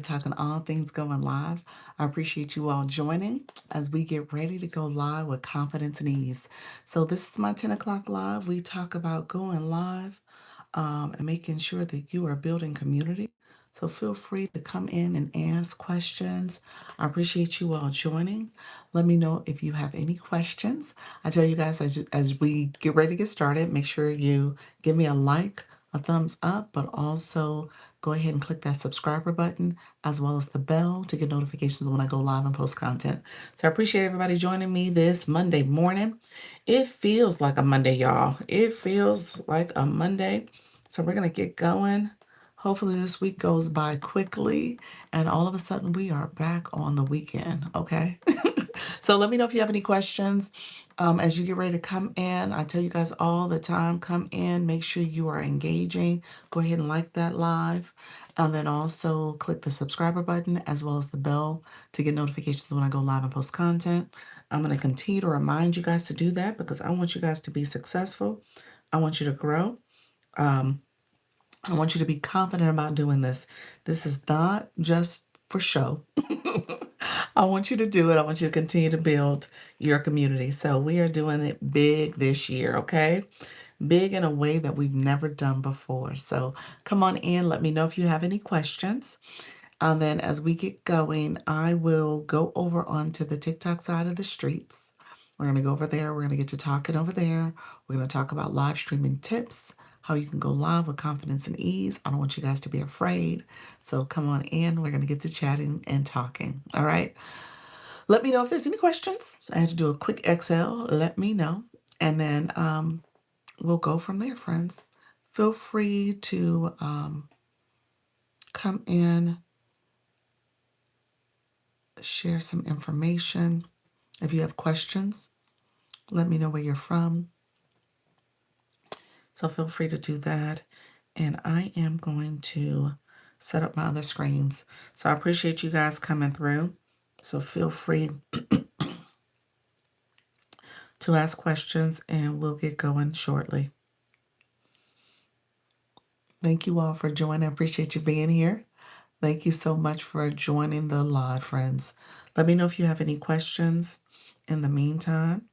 talking all things going live. I appreciate you all joining as we get ready to go live with confidence and ease. So this is my 10 o'clock live. We talk about going live and making sure that you are building community. So feel free to come in and ask questions. I appreciate you all joining. Let me know if you have any questions. I tell you guys, as we get ready to get started, make sure you give me a like, a thumbs up, but also go ahead and click that subscriber button as well as the bell to get notifications when I go live and post content. So I appreciate everybody joining me this Monday morning. It feels like a Monday, y'all. It feels like a Monday. So we're going to get going. Hopefully this week goes by quickly and all of a sudden we are back on the weekend, okay? So let me know if you have any questions as you get ready to come in. I tell you guys all the time, come in, make sure you are engaging. Go ahead and like that live. And then also click the subscriber button as well as the bell to get notifications when I go live and post content. I'm going to continue to remind you guys to do that because I want you guys to be successful. I want you to grow. Um, I want you to be confident about doing this. This is not just for show. I want you to do it. I want you to continue to build your community. So we are doing it big this year, okay? Big in a way that we've never done before. So come on in. Let me know if you have any questions. And then as we get going, I will go over onto the TikTok side of the streets. We're going to go over there. We're going to get to talking over there. We're going to talk about live streaming tips, how you can go live with confidence and ease. I don't want you guys to be afraid. So come on in. We're going to get to chatting and talking. All right. Let me know if there's any questions. I had to do a quick Excel. Let me know. And then we'll go from there, friends. Feel free to come in, share some information. If you have questions, let me know where you're from. So feel free to do that. And I am going to set up my other screens. So I appreciate you guys coming through. So feel free to ask questions and we'll get going shortly. Thank you all for joining. I appreciate you being here. Thank you so much for joining the live, friends. Let me know if you have any questions in the meantime.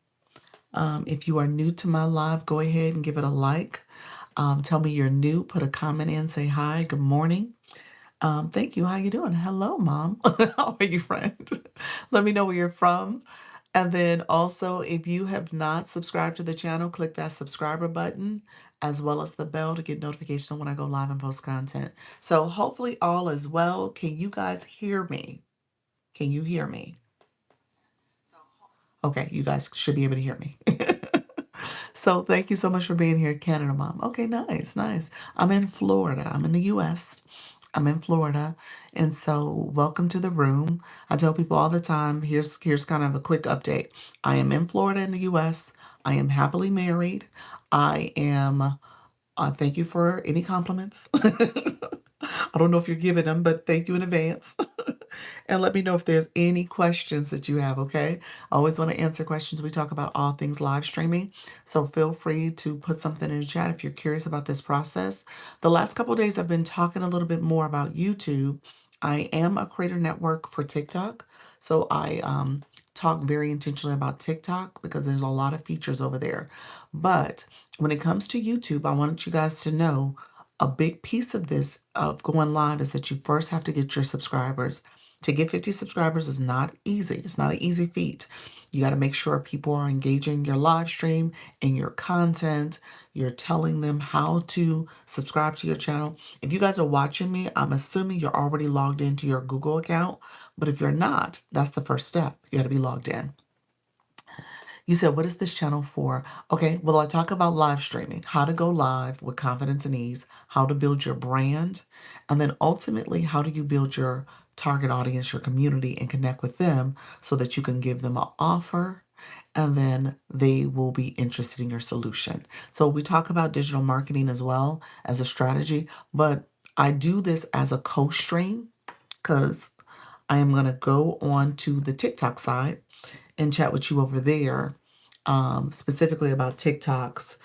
If you are new to my live, go ahead and give it a like. Tell me you're new. Put a comment in. Say hi. Good morning. Thank you. How you doing? Hello, Mom. How are you, friend? Let me know where you're from. And then also, if you have not subscribed to the channel, click that subscriber button as well as the bell to get notification when I go live and post content. So hopefully all is well. Can you guys hear me? Can you hear me? Okay, you guys should be able to hear me. So thank you so much for being here, Canada Mom. Okay, nice, nice. I'm in Florida. I'm in the US. I'm in Florida. And so welcome to the room. I tell people all the time, here's kind of a quick update. I am in Florida in the US. I am happily married. I am thank you for any compliments. I don't know if you're giving them, but thank you in advance. And let me know if there's any questions that you have, okay? I always want to answer questions. We talk about all things live streaming. So feel free to put something in the chat if you're curious about this process. The last couple of days, I've been talking a little bit more about YouTube. I am a creator network for TikTok. So I talk very intentionally about TikTok because there's a lot of features over there. But when it comes to YouTube, I want you guys to know a big piece of this of going live is that you first have to get your subscribers. To get 50 subscribers is not easy. It's not an easy feat. You got to make sure people are engaging your live stream and your content. You're telling them how to subscribe to your channel. If you guys are watching me, I'm assuming you're already logged into your Google account. But if you're not, that's the first step. You got to be logged in. You said, what is this channel for? Okay, well, I talk about live streaming, how to go live with confidence and ease, how to build your brand, and then ultimately, how do you build your target audience, your community, and connect with them so that you can give them an offer and then they will be interested in your solution. So we talk about digital marketing as well as a strategy, but I do this as a co-stream because I am going to go on to the TikTok side and chat with you over there, specifically about TikToks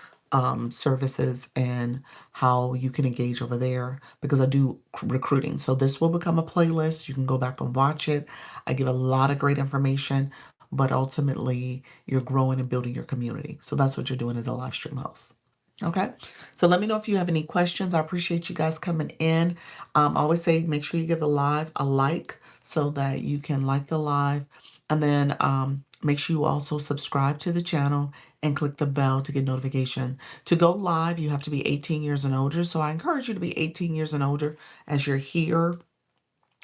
services and how you can engage over there because I do recruiting. So this will become a playlist. You can go back and watch it. I give a lot of great information, but ultimately you're growing and building your community. So that's what you're doing as a live stream host. Okay, so let me know if you have any questions. I appreciate you guys coming in. I always say make sure you give the live a like so that you can like the live. And then make sure you also subscribe to the channel and click the bell to get notification. To go live, you have to be 18 years and older. So I encourage you to be 18 years and older as you're here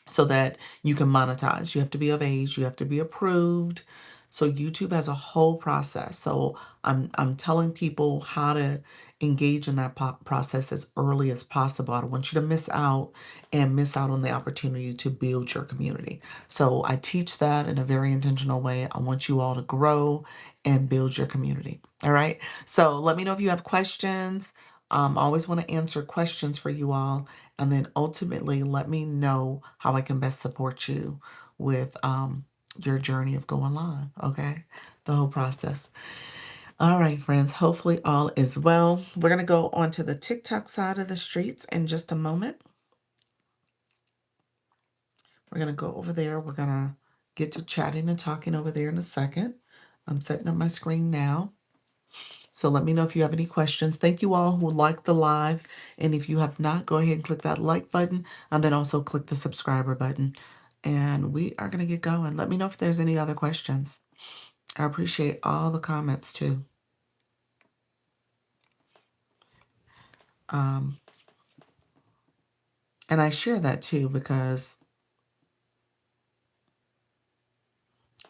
so that you can monetize. You have to be of age, you have to be approved. So YouTube has a whole process. So I'm telling people how to engage in that process as early as possible. I don't want you to miss out on the opportunity to build your community. So I teach that in a very intentional way. I want you all to grow and build your community. All right. So let me know if you have questions. I always want to answer questions for you all. And then ultimately, let me know how I can best support you with your journey of going live. Okay. The whole process. All right, friends. Hopefully, all is well. We're going to go on to the TikTok side of the streets in just a moment. We're going to go over there. We're going to get to chatting and talking over there in a second. I'm setting up my screen now. So let me know if you have any questions. Thank you all who liked the live. And if you have not, go ahead and click that like button and then also click the subscriber button. And we are going to get going. Let me know if there's any other questions. I appreciate all the comments too. Um, and I share that too because,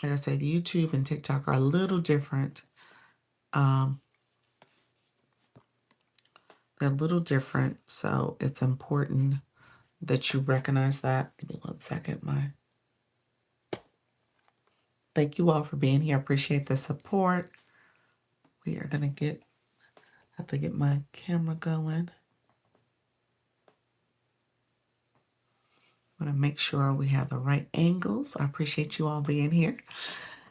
like I said, YouTube and TikTok are a little different. They're a little different. So it's important that you recognize that. Give me 1 second. Thank you all for being here. Appreciate the support. We are going to have to get my camera going. I want to make sure we have the right angles. I appreciate you all being here.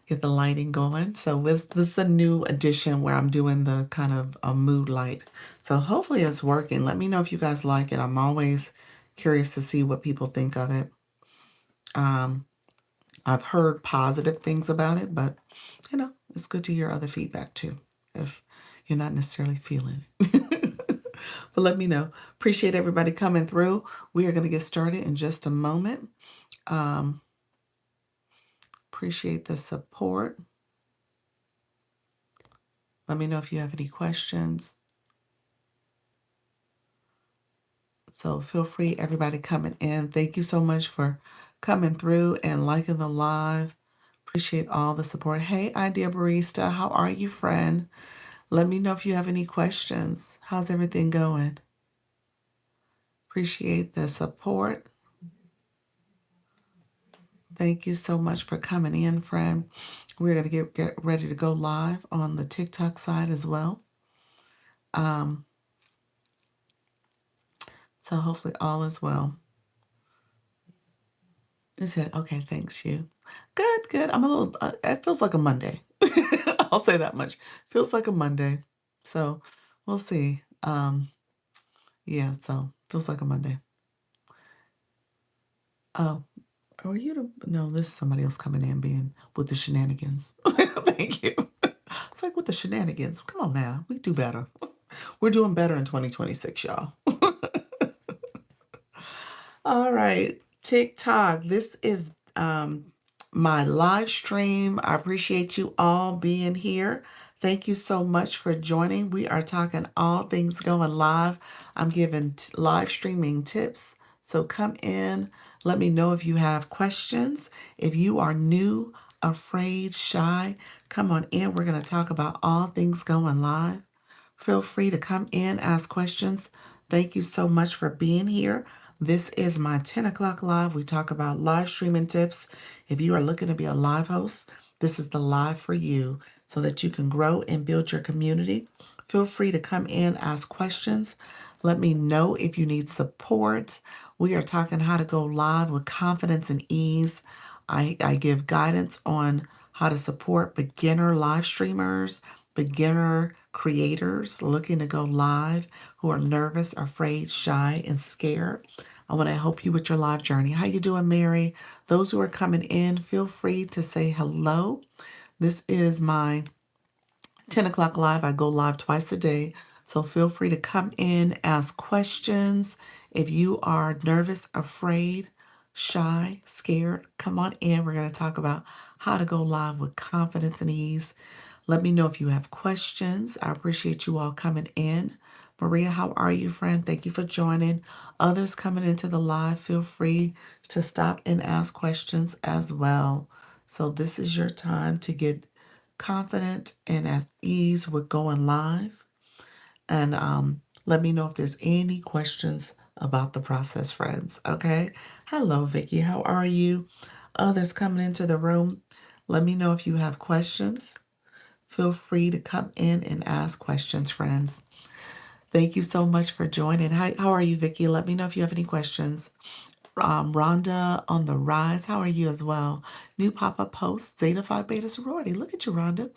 Get the lighting going. So this is a new addition where I'm doing the kind of a mood light. So hopefully it's working. Let me know if you guys like it. I'm always curious to see what people think of it. I've heard positive things about it, but it's good to hear other feedback too, if you're not necessarily feeling it. But let me know. Appreciate everybody coming through. We are going to get started in just a moment. Appreciate the support. Let me know if you have any questions. So feel free, everybody coming in. Thank you so much for coming through and liking the live. Appreciate all the support. Hey, Idea Barista, how are you, friend? Let me know if you have any questions. How's everything going? Appreciate the support. Thank you so much for coming in, friend. We're going to get ready to go live on the TikTok side as well. So hopefully all is well. I said, okay, thanks you. Good, good. I'm a little, it feels like a Monday. I'll say that much. Feels like a Monday. So we'll see. Yeah, so feels like a Monday. Oh, are you no, this is somebody else coming in being with the shenanigans. Thank you. It's like with the shenanigans. Come on now. We do better. We're doing better in 2026, y'all. All right, TikTok. This is my live stream. I appreciate you all being here. Thank you so much for joining. We are talking all things going live. I'm giving live streaming tips. So come in. Let me know if you have questions. If you are new, afraid, shy, come on in. We're going to talk about all things going live. Feel free to come in, ask questions. Thank you so much for being here. This is my 10 o'clock live. We talk about live streaming tips. If you are looking to be a live host, this is the live for you so that you can grow and build your community. Feel free to come in, ask questions. Let me know if you need support. We are talking how to go live with confidence and ease. I give guidance on how to support beginner live streamers beginner creators looking to go live who are nervous, afraid, shy, and scared. I want to help you with your live journey. How you doing, Mary? Those who are coming in, feel free to say hello. This is my 10 o'clock live. I go live twice a day. So feel free to come in, ask questions. If you are nervous, afraid, shy, scared, come on in. We're going to talk about how to go live with confidence and ease. Let me know if you have questions. I appreciate you all coming in. Maria, how are you, friend? Thank you for joining. Others coming into the live, feel free to stop and ask questions as well. So this is your time to get confident and at ease with going live. And let me know if there's any questions about the process, friends. Okay. Hello, Vicky. How are you? Others coming into the room, let me know if you have questions. Feel free to come in and ask questions, friends. Thank you so much for joining. How are you, Vicky? Let me know if you have any questions. Rhonda on the rise. How are you as well? New pop-up post, Zeta Phi Beta sorority. Look at you, Rhonda.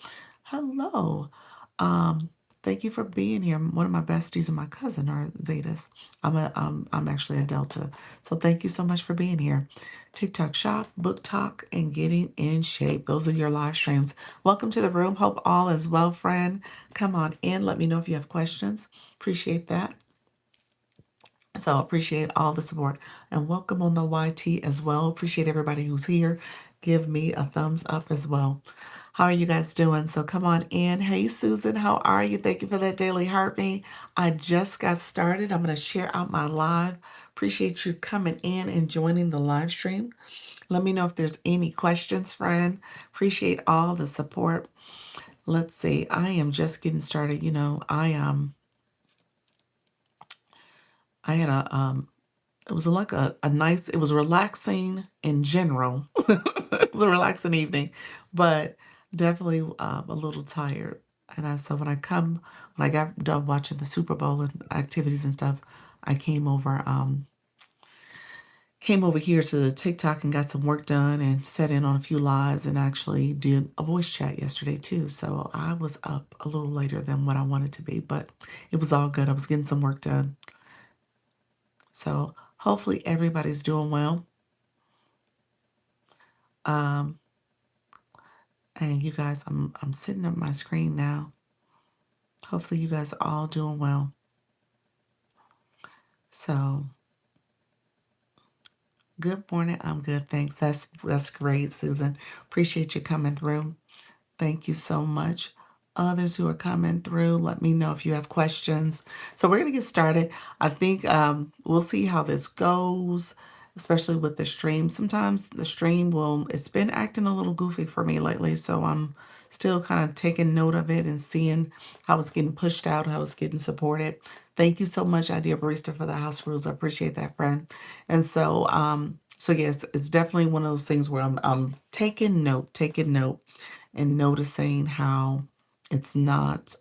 Hello. Um, Thank you for being here. One of my besties and my cousin are Zetas. I'm actually a Delta. So thank you so much for being here. TikTok shop, book talk, and getting in shape. Those are your live streams. Welcome to the room. Hope all is well, friend. Come on in. Let me know if you have questions. Appreciate that. So appreciate all the support and welcome on the YT as well. Appreciate everybody who's here. Give me a thumbs up as well. How are you guys doing? So come on in. Hey, Susan, how are you? Thank you for that daily heartbeat. I just got started. I'm going to share out my live. Appreciate you coming in and joining the live stream. Let me know if there's any questions, friend. Appreciate all the support. Let's see. I am just getting started. I had it was like a nice, it was relaxing in general. It was a relaxing evening, but definitely a little tired. So when I got done watching the Super Bowl and activities and stuff, I came over here to TikTok and got some work done and set in on a few lives and actually did a voice chat yesterday too. So I was up a little later than what I wanted to be, but it was all good. I was getting some work done. So hopefully everybody's doing well. Um, and you guys, I'm sitting at my screen now. Hopefully you guys are all doing well. So good morning. I'm good. Thanks. That's great, Susan. Appreciate you coming through. Thank you so much. Others who are coming through, let me know if you have questions. So we're going to get started. I think we'll see how this goes, especially with the stream. Sometimes the stream it's been acting a little goofy for me lately. So I'm still kind of taking note of it and seeing how it's getting pushed out, how it's getting supported. Thank you so much, Idea Barista, for the house rules. I appreciate that, friend. And so yes, it's definitely one of those things where I'm taking note, and noticing how it's not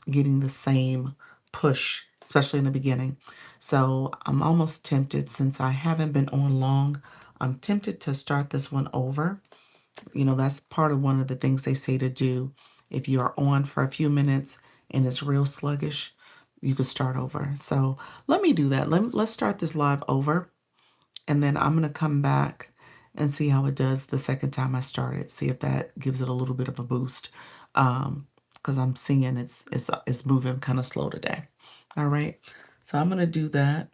getting the same push, especially in the beginning. So I'm almost tempted, since I haven't been on long, I'm tempted to start this one over. That's part of one of the things they say to do. If you are on for a few minutes and it's real sluggish, you could start over. So let me do that. Let's start this live over. And then I'm going to come back and see how it does the second time I start it. See if that gives it a little bit of a boost. Because I'm seeing it's moving kind of slow today. All right. So I'm going to do that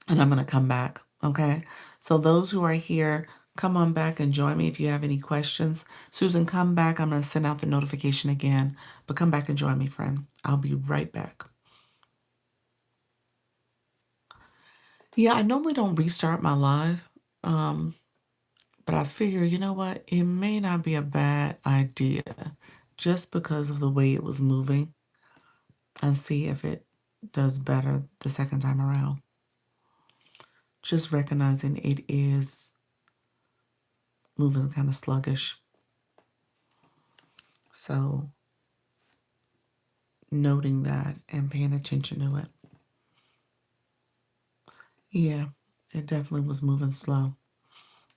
and I'm going to come back. Okay. So those who are here, come on back and join me if you have any questions. Susan, come back. I'm going to send out the notification again, but come back and join me, friend. I'll be right back. Yeah, I normally don't restart my live. But I figure, you know what? It may not be a bad idea just because of the way it was moving, and see if it does better the second time around. Just recognizing it is moving kind of sluggish. So noting that and paying attention to it. Yeah, it definitely was moving slow.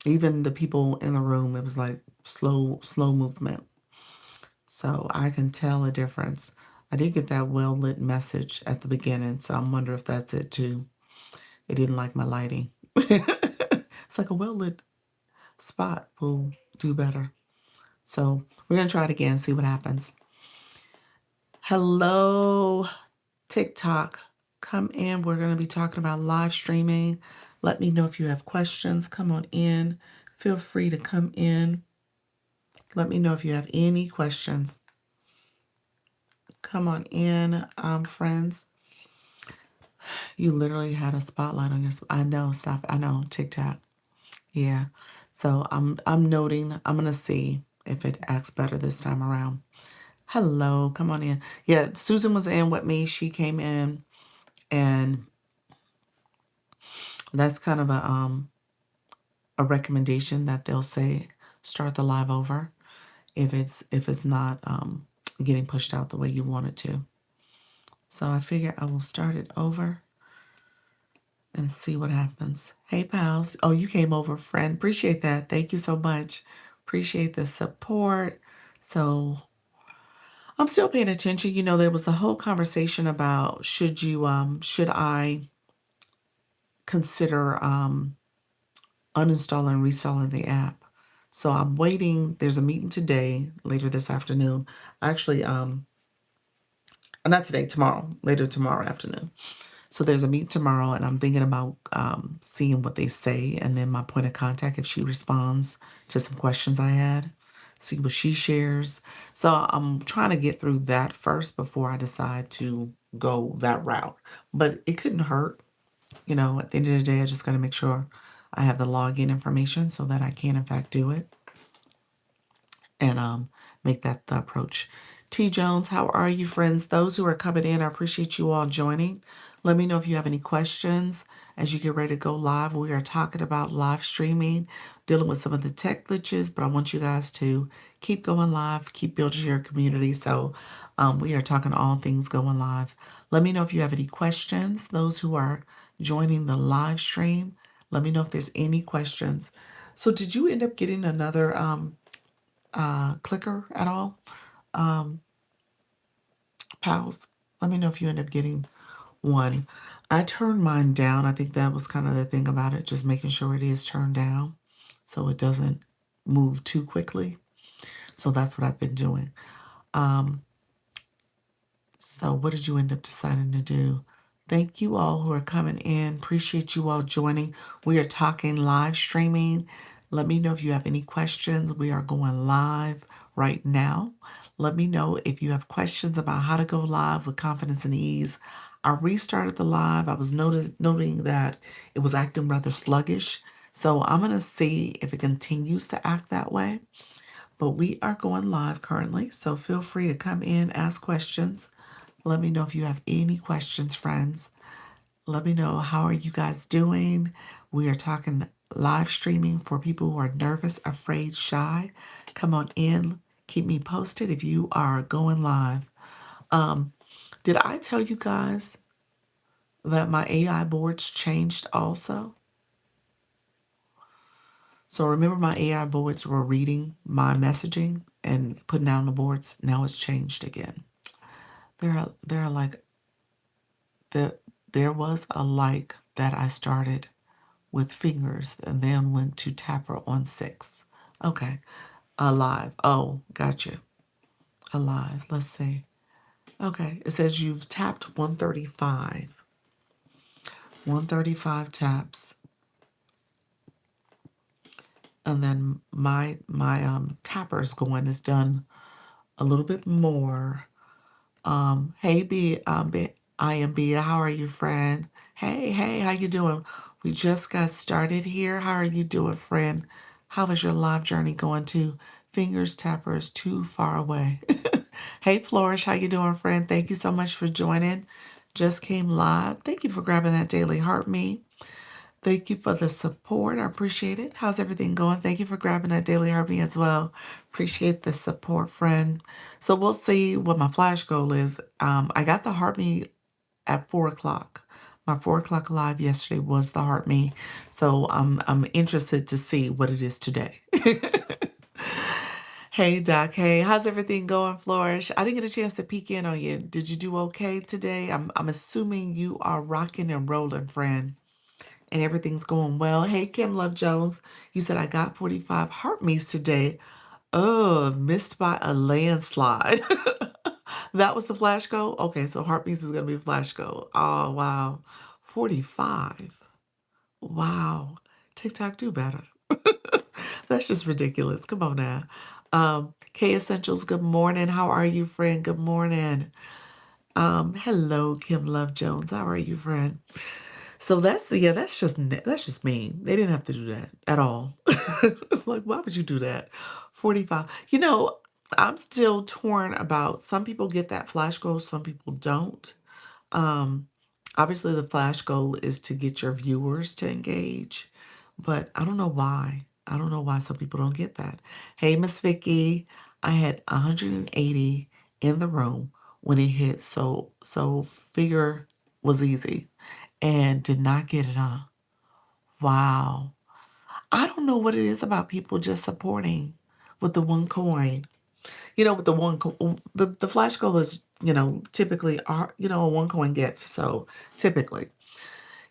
Even the people in the room, it was like slow movement. So I can tell a difference. I did get that well-lit message at the beginning, so I'm wondering if that's it too. It didn't like my lighting. It's like a well-lit spot will do better. So we're going to try it again, see what happens. Hello, TikTok. Come in. We're going to be talking about live streaming. Let me know if you have questions. Come on in. Feel free to come in. Let me know if you have any questions. Come on in, friends. You literally had a spotlight on your. I know. Stop. I know. TikTok. Yeah. So I'm noting. I'm gonna see if it acts better this time around. Hello. Come on in. Yeah. Susan was in with me. She came in, and that's kind of a recommendation that they'll say start the live over if it's not getting pushed out the way you want it to. So I figure I will start it over and see what happens. Hey, pals. Oh, you came over, friend. Appreciate that. Thank you so much. Appreciate the support. So I'm still paying attention. You know, there was a whole conversation about should I consider uninstalling and reinstalling the app. So I'm waiting. There's a meeting today, later this afternoon. Actually, not today, tomorrow, later tomorrow afternoon. So there's a meet tomorrow, and I'm thinking about seeing what they say, and then my point of contact if she responds to some questions I had, see what she shares. So I'm trying to get through that first before I decide to go that route. But it couldn't hurt, you know. At the end of the day, I just got to make sure I have the login information so that I can in fact do it and make that the approach. T. Jones, how are you, friends? Those who are coming in, I appreciate you all joining. Let me know if you have any questions as you get ready to go live. We are talking about live streaming, dealing with some of the tech glitches, but I want you guys to keep going live, keep building your community. So we are talking all things going live. Let me know if you have any questions. Those who are joining the live stream, let me know if there's any questions. So did you end up getting another clicker at all? Um, Pals, let me know if you end up getting one. I turned mine down. I think that was kind of the thing about it, just making sure it is turned down so it doesn't move too quickly. So that's what I've been doing. Um, So what did you end up deciding to do? Thank you all who are coming in. Appreciate you all joining. We are talking live streaming. Let me know if you have any questions. We are going live right now. Let me know if you have questions about how to go live with confidence and ease. I restarted the live. I was noting that it was acting rather sluggish. So I'm going to see if it continues to act that way. But we are going live currently. So feel free to come in, ask questions. Let me know if you have any questions, friends. Let me know, how are you guys doing? We are talking live streaming for people who are nervous, afraid, shy. Come on in. Keep me posted if you are going live. Did I tell you guys that my AI boards changed also? So remember my AI boards were reading my messaging and putting down the boards. Now it's changed again. They're like there was a like that I started with fingers and then went to tapper on 6. Okay. Alive. Oh, gotcha. Alive. Let's see. Okay. It says you've tapped 135. 135 taps. And then my tappers going is done a little bit more. Hey I am Bea. How are you, friend? Hey, how you doing? We just got started here. How are you doing, friend? How is your live journey going to? Fingers tappers too far away. Hey, Flourish, how you doing, friend? Thank you so much for joining. Just came live. Thank you for grabbing that daily heart me. Thank you for the support. I appreciate it. How's everything going? Thank you for grabbing that daily RB as well. Appreciate the support, friend. So we'll see what my flash goal is. I got the heart me at 4 o'clock. My 4 o'clock live yesterday was the heart me. So I'm interested to see what it is today. Hey, Doc. Hey, how's everything going, Flourish? I didn't get a chance to peek in on you. Did you do okay today? I'm assuming you are rocking and rolling, friend, and everything's going well. Hey, Kim Love Jones, you said I got 45 heart meets today. Oh, missed by a landslide. That was the flash goal? Okay, so heartbeats is gonna be the flash goal. Oh, wow. 45. Wow. TikTok do better. That's just ridiculous. Come on now. K Essentials, good morning. How are you, friend? Good morning. Hello, Kim Love Jones. How are you, friend? So that's just mean. They didn't have to do that at all. Like, why would you do that? 45. I'm still torn about some people get that flash goal, some people don't. Um, Obviously the flash goal is to get your viewers to engage, but I don't know why. I don't know why some people don't get that. Hey, Miss Vicky, I had 180 in the room when it hit, so figure was easy and did not get it on. Wow. I don't know what it is about people just supporting with the one coin. With the the flash goal is, typically a one coin gift. So typically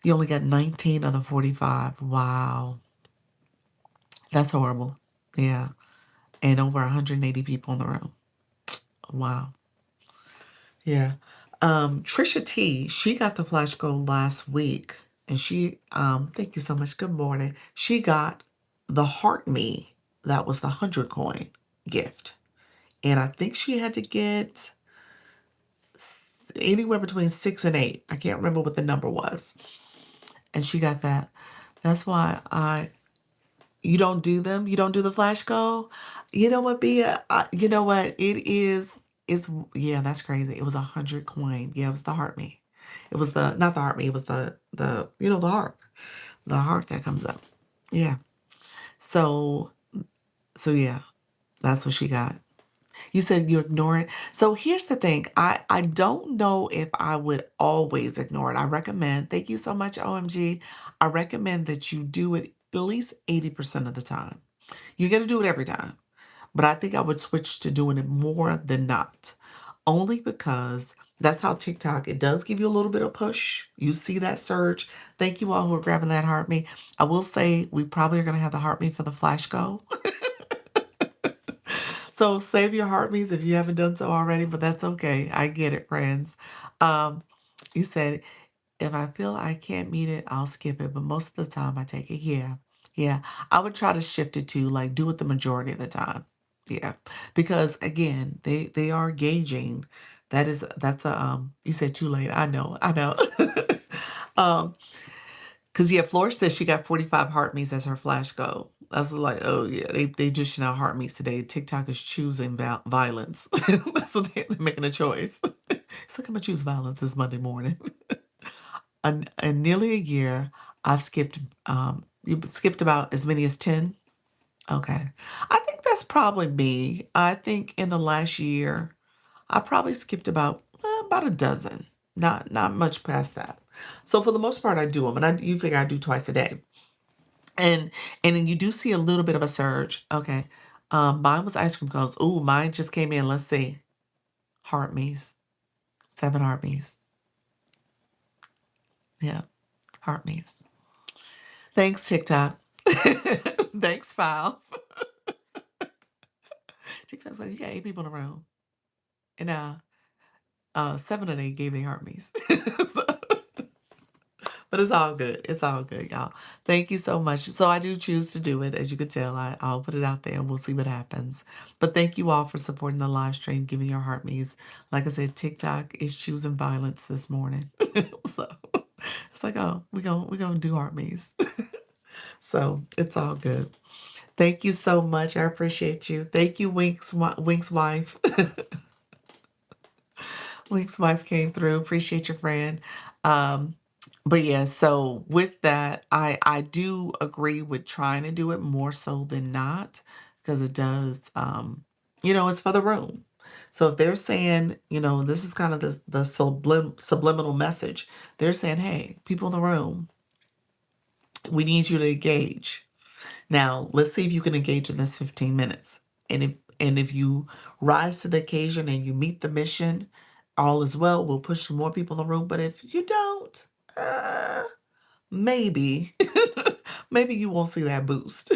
you only got 19 of the 45. Wow. That's horrible. Yeah. And over 180 people in the room. Wow. Yeah. Trisha T, she got the flash goal last week. And thank you so much. Good morning. She got the Heart Me. That was the 100 coin gift. And I think she had to get anywhere between 6 and 8. I can't remember what the number was. And she got that. That's why you don't do them. You don't do the flash goal. You know what, Bia? You know what? Yeah, that's crazy. It was 100 coin. Yeah, it was the heart me. It was not the heart me. It was the heart that comes up. Yeah. So, so yeah, that's what she got. You said you ignore it. So here's the thing. I don't know if I would always ignore it. I recommend, thank you so much, OMG. I recommend that you do it at least 80% of the time. You got to do it every time. But I think I would switch to doing it more than not. Only because that's how TikTok, it does give you a little bit of push. You see that surge. Thank you all who are grabbing that heart me. I will say we probably are going to have the heart me for the flash go. So save your heartbeats if you haven't done so already, but that's okay. I get it, friends. Um, you said, if I feel I can't meet it, I'll skip it, but most of the time I take it. Yeah. Yeah. I would try to shift it to like do it the majority of the time. Yeah. Because again, they are gauging. That's a you said too late. I know. I know. um because yeah, Flor says she got 45 heart meets as her flash goal. I was like, oh yeah, they dishing out heart meets today. TikTok is choosing violence. So they're making a choice. It's like I'm gonna choose violence this Monday morning. In nearly a year, I've skipped you skipped about as many as 10. Okay. I think that's probably me. I think in the last year, I probably skipped about a dozen. Not much past that. So for the most part, I do them, and you figure I do twice a day. And then you do see a little bit of a surge. Okay. Mine was ice cream cones. Ooh, mine just came in. Let's see. Heart me's. 7 heart me's. Yeah. Heart me's. Thanks, TikTok. Thanks, Files. TikTok's like, you got 8 people in the room. And 7 of them gave me heart me's. So, but it's all good. It's all good, y'all. Thank you so much. So I do choose to do it. As you can tell, I'll put it out there and we'll see what happens. But thank you all for supporting the live stream, giving your heart me's. Like I said, TikTok is choosing violence this morning. So it's like, oh, we're gonna do heart me's. So it's all good. Thank you so much. I appreciate you. Thank you, Wink's wife. Wink's wife came through. Appreciate your friend. Um, but yeah, so with that, I do agree with trying to do it more so than not, because it does it's for the room. So if they're saying, this is kind of the subliminal message. They're saying, hey, people in the room, we need you to engage. Now, let's see if you can engage in this 15 minutes. And And if you rise to the occasion and you meet the mission, all is well. We'll push more people in the room. But if you don't, uh, maybe, maybe you won't see that boost.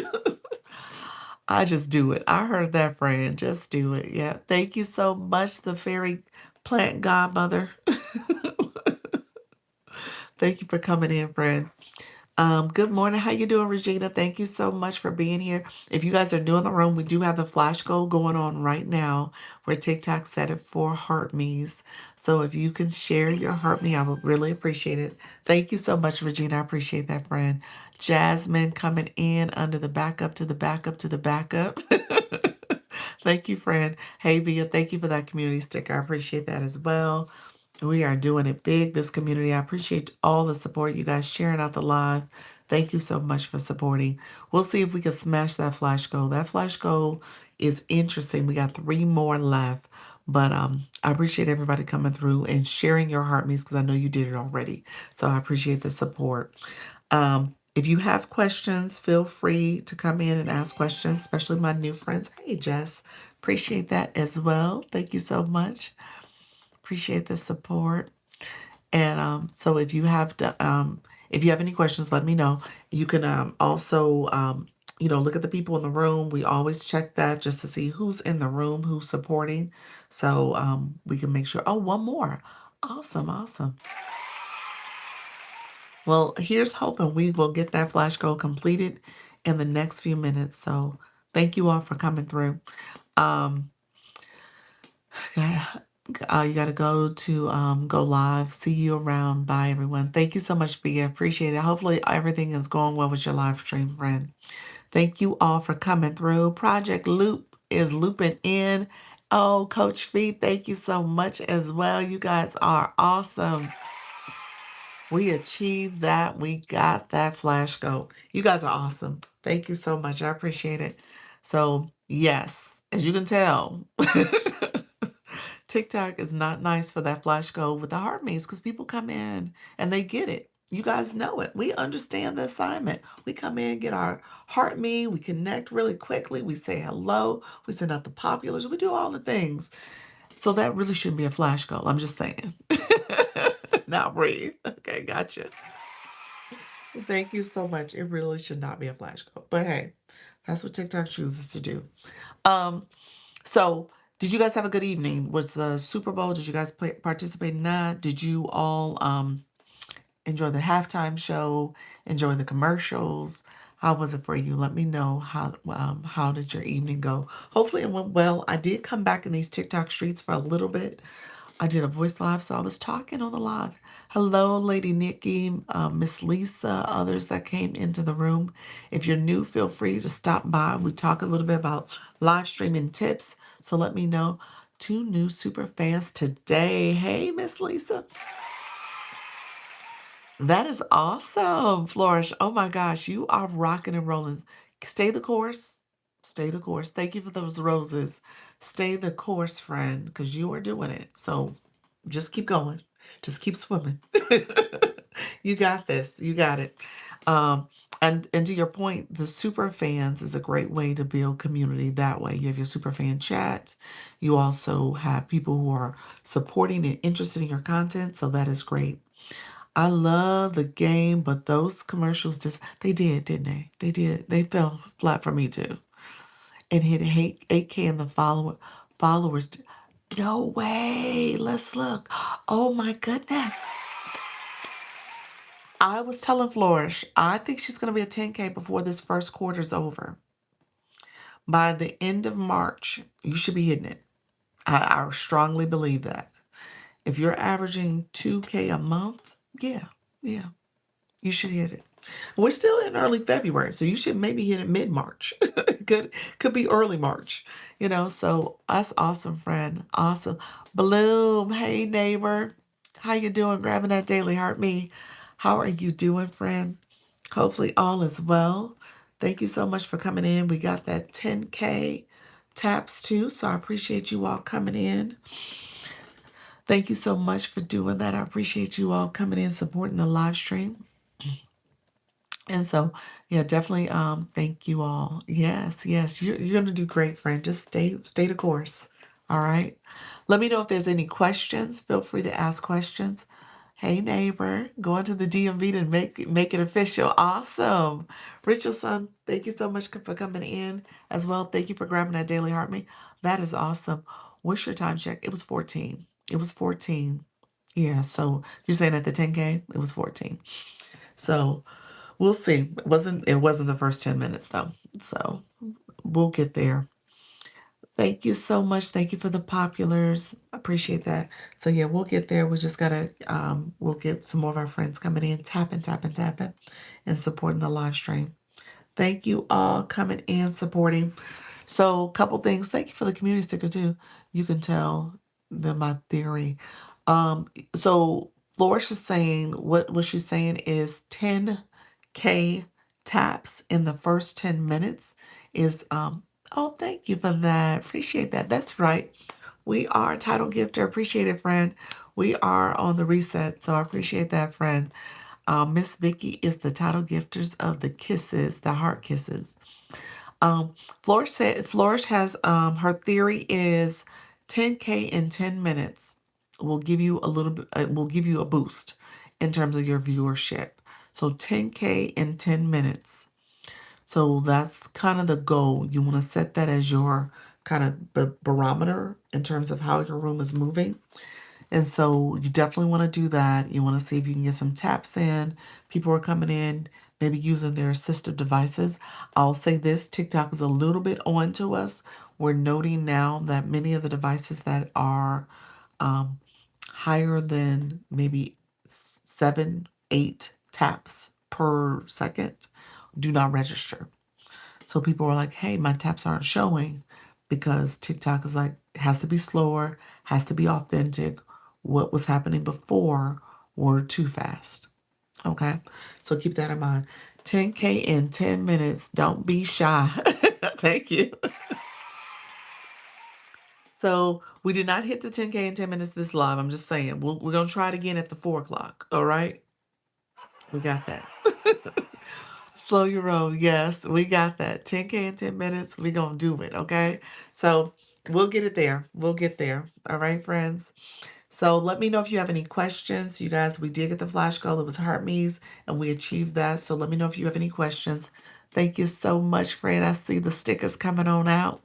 I just do it. I heard that, friend. Just do it. Yeah. Thank you so much, the fairy plant godmother. Thank you for coming in, friend. Good morning. How you doing, Regina? Thank you so much for being here. If you guys are new in the room, we do have the flash goal going on right now where TikTok set it for heart me's. So if you can share your heart me, I would really appreciate it. Thank you so much, Regina. I appreciate that, friend. Jasmine coming in under the backup to the backup to the backup. Thank you, friend. Hey, Bia, thank you for that community sticker. I appreciate that as well. We are doing it big, this community. I appreciate all the support, you guys sharing out the live. Thank you so much for supporting. We'll see if we can smash that flash goal. That flash goal is interesting. We got 3 more left. But I appreciate everybody coming through and sharing your heart means because I know you did it already. So I appreciate the support. If you have questions, feel free to come in and ask questions, especially my new friends. Hey, Jess, appreciate that as well. Thank you so much. Appreciate the support. And so if you have any questions, let me know. You can also look at the people in the room. We always check that just to see who's in the room, who's supporting. So we can make sure. Oh, one more. Awesome, awesome. Well, here's hoping we will get that flash goal completed in the next few minutes. So thank you all for coming through. Um, you got to go to go live. See you around. Bye, everyone. Thank you so much, Bia. Appreciate it. Hopefully, everything is going well with your live stream, friend. Thank you all for coming through. Project Loop is looping in. Oh, Coach Fee, thank you so much as well. You guys are awesome. We achieved that. We got that flash goal. You guys are awesome. Thank you so much. I appreciate it. So, yes, as you can tell, TikTok is not nice for that flash goal with the heart me's because people come in and they get it. You guys know it. We understand the assignment. We come in, get our heart me, we connect really quickly, we say hello, we send out the populars, we do all the things. So that really shouldn't be a flash goal. I'm just saying. Now breathe. Okay, gotcha. Thank you so much. It really should not be a flash goal. But hey, that's what TikTok chooses to do. Um, so, did you guys have a good evening? Was the Super Bowl? Did you guys participate in that? Did you all enjoy the halftime show? Enjoy the commercials? How was it for you? Let me know how did your evening go? Hopefully it went well. I did come back in these TikTok streets for a little bit. I did a voice live, so I was talking on the live. Hello, Lady Nikki, Miss Lisa, others that came into the room. If you're new, feel free to stop by. We talk a little bit about live streaming tips, so let me know. 2 new super fans today. Hey, Miss Lisa. That is awesome, Flourish. Oh my gosh, you are rocking and rolling. Stay the course. Stay the course. Thank you for those roses. Stay the course, friend, because you are doing it. So just keep going. Just keep swimming. You got this. You got it. Um, and to your point, the super fans is a great way to build community that way. You have your super fan chat. You also have people who are supporting and interested in your content. So that is great. I love the game, but those commercials they did, didn't they? They did. They fell flat for me too. And hit 8K in the followers. No way. Let's look. Oh my goodness. I was telling Flourish, I think she's going to be a 10K before this first quarter's over. By the end of March, you should be hitting it. I strongly believe that. If you're averaging 2K a month, yeah, you should hit it. We're still in early February, so you should maybe hit it mid-March. Could be early March, so that's awesome, friend. Awesome. Bloom, hey neighbor. How you doing? Grabbing that daily heart me. How are you doing, friend? Hopefully all is well. Thank you so much for coming in. We got that 10K taps too, so I appreciate you all coming in. Thank you so much for doing that. I appreciate you all coming in, supporting the live stream. And so, yeah, definitely, thank you all. Yes, yes, you're gonna do great, friend. Just stay the course. All right. Let me know if there's any questions. Feel free to ask questions. Hey neighbor, going to the DMV to make it official. Awesome. Richardson, thank you so much for coming in as well. Thank you for grabbing that daily heart me. That is awesome. What's your time check? It was 14. It was 14. Yeah, so you're saying at the 10K, it was 14. So we'll see. It wasn't the first 10 minutes though. So we'll get there. Thank you so much. Thank you for the populars. Appreciate that. So yeah, we'll get there. We just gotta we'll get some more of our friends coming in, tapping, and supporting the live stream. Thank you all coming in, supporting. So, a couple things. Thank you for the community sticker too. You can tell them my theory. So Flourish is saying what she's saying is 10K taps in the first 10 minutes is oh, thank you for that. Appreciate that. That's right. We are title gifter. Appreciate it, friend. We are on the reset, so I appreciate that, friend. Miss Vicky is the title gifters of the kisses, the heart kisses. Um, Flourish has her theory is 10K in 10 minutes will give you a little bit will give you a boost in terms of your viewership. So 10K in 10 minutes. So that's kind of the goal. You want to set that as your kind of barometer in terms of how your room is moving. And so you definitely want to do that. You want to see if you can get some taps in. People are coming in, maybe using their assistive devices. I'll say this, TikTok is a little bit on to us. We're noting now that many of the devices that are um, higher than maybe 7, 8 taps per second do not register. So people are like, hey, my taps aren't showing because TikTok is like, has to be slower, has to be authentic. What was happening before were too fast. Okay. So keep that in mind. 10K in 10 minutes. Don't be shy. Thank you. So we did not hit the 10K in 10 minutes this live. I'm just saying. We're going to try it again at the 4 o'clock. All right. We got that. Slow your roll. Yes, we got that. 10K in 10 minutes. We're going to do it. Okay. So we'll get it there. We'll get there. All right, friends. So let me know if you have any questions. You guys, we did get the flash goal. It was Heart Me's, and we achieved that. So let me know if you have any questions. Thank you so much, friend. I see the stickers coming on out.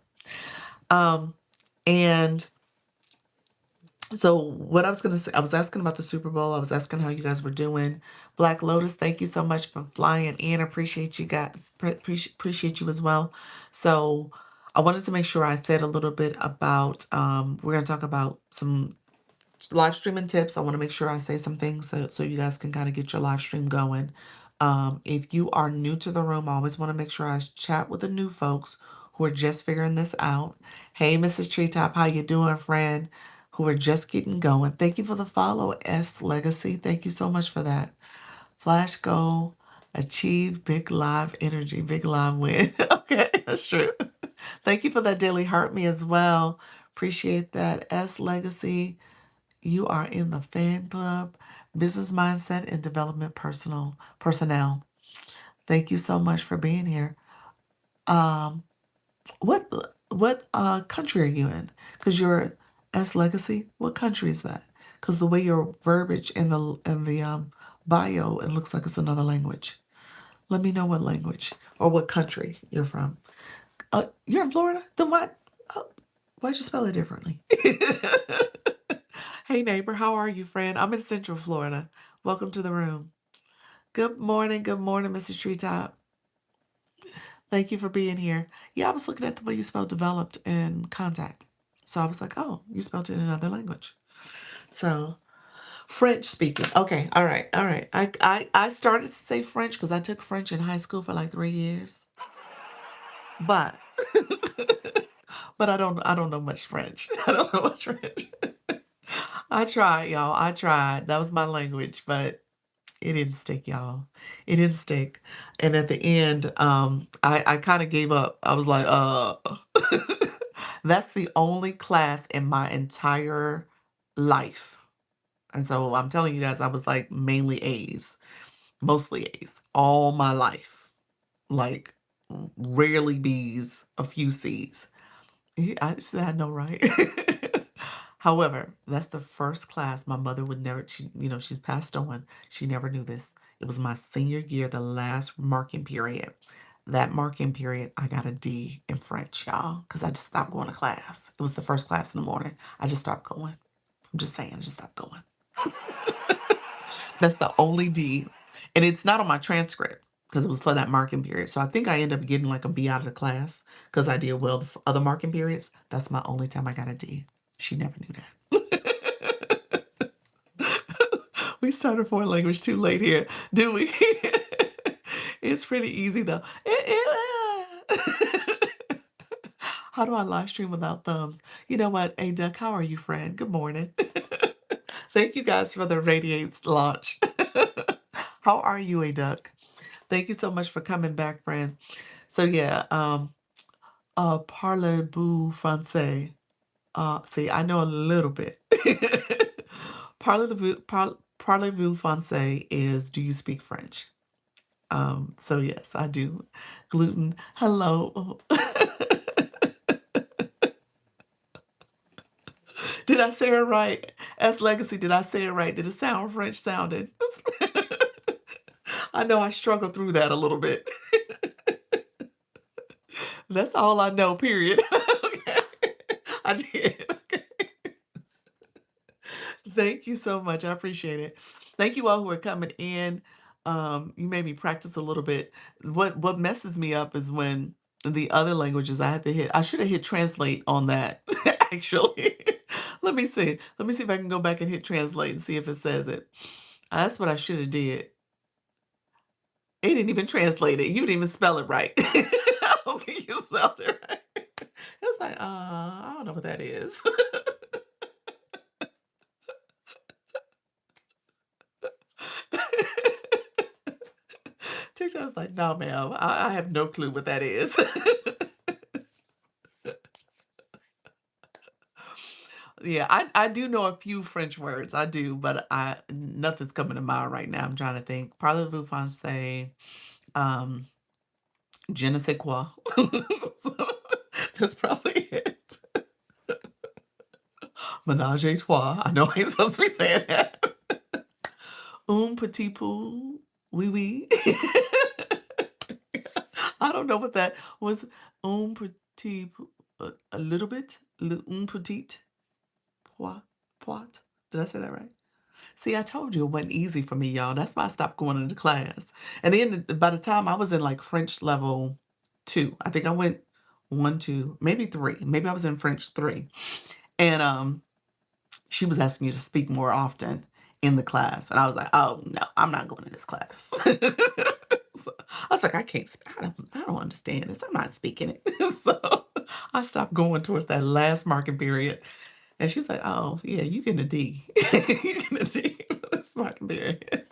And so what I was going to say, I was asking about the Super Bowl. I was asking how you guys were doing. Black Lotus, thank you so much for flying in. Appreciate you guys. Appreciate you as well. So I wanted to make sure I said a little bit about, we're going to talk about some live streaming tips. I want to make sure I say some things so you guys can kind of get your live stream going. If you are new to the room, I always want to make sure I chat with the new folks who are just figuring this out. Hey, Mrs. Treetop, how you doing, friend? Who are just getting going. Thank you for the follow, S Legacy. Thank you so much for that. Flash goal, achieve big live energy, big live win. Okay, that's true. Thank you for that daily heart me as well. Appreciate that. S Legacy. You are in the fan club, business mindset and development personnel. Thank you so much for being here. Um, what country are you in? Because you're S Legacy. What country is that? Because the way your verbiage in the bio, it looks like it's another language. Let me know what language or what country you're from. You're in Florida? Then what? Oh, why'd you spell it differently? Hey neighbor, how are you, friend? I'm in Central Florida. Welcome to the room. Good morning, Mrs. Treetop. Thank you for being here. Yeah, I was looking at the way you spelled developed in contact. So I was like, oh, you spelled it in another language. So French speaking. Okay, all right, all right. I started to say French because I took French in high school for like 3 years. But but I don't know much French. I don't know much French. I tried, y'all. I tried. That was my language, but it didn't stick, y'all. It didn't stick. And at the end, I kind of gave up. I was like, that's the only class in my entire life. And so I'm telling you guys, I was like mainly A's. mostly A's all my life. Like rarely B's, a few C's. I said, I know, right? However, that's the first class my mother would never, she's passed on. She never knew this. It was my senior year, the last marking period. That marking period, I got a D in French, y'all, because I just stopped going to class. It was the first class in the morning. I just stopped going. I'm just saying, I just stopped going. That's the only D. And it's not on my transcript because it was for that marking period. So I think I ended up getting like a B out of the class because I did well the other marking periods. That's my only time I got a D. She never knew that. We started foreign language too late here, do we? It's pretty easy though. How do I live stream without thumbs? You know what? Hey, Duck, how are you, friend? Good morning. Thank you guys for the Radiates launch. How are you, A Duck? Thank you so much for coming back, friend. So yeah, parlez-vous français? See, I know a little bit. Parlez-vous français is, do you speak French? So yes, I do. Gluten, hello. Did I say it right? As Legacy, did I say it right? Did it sound French sounding? I know I struggled through that a little bit. That's all I know, period. Okay. I did. Okay. Thank you so much. I appreciate it. Thank you all who are coming in. You made me practice a little bit. What messes me up is when the other languages I had to hit. I should have hit translate on that, actually. Let me see. Let me see if I can go back and hit translate and see if it says it. That's what I should have did. It didn't even translate it. You didn't even spell it right. I don't think you spelled it right. It was like, I don't know what that is. Teacher was like, no, ma'am, I have no clue what that is. Yeah, I do know a few French words. I do, but nothing's coming to mind right now. I'm trying to think. Parlez-vous français? Um, je ne sais quoi. So, that's probably it. Menage a trois. I know I ain't supposed to be saying that. Un petit peu. Oui, oui. I don't know what that was. Un petit peu. A little bit. Un petit. Poit. Poit. Did I say that right? See, I told you it wasn't easy for me, y'all. That's why I stopped going into class. And then by the time I was in like French level 2, I think I went 1, 2, maybe 3. Maybe I was in French 3. And she was asking you to speak more often in the class. And I was like, oh no, I'm not going to this class. So, I was like, I don't understand this. I'm not speaking it. So I stopped going towards that last marking period. And she's like, oh yeah, you getting a D. You getting a D for this marking period.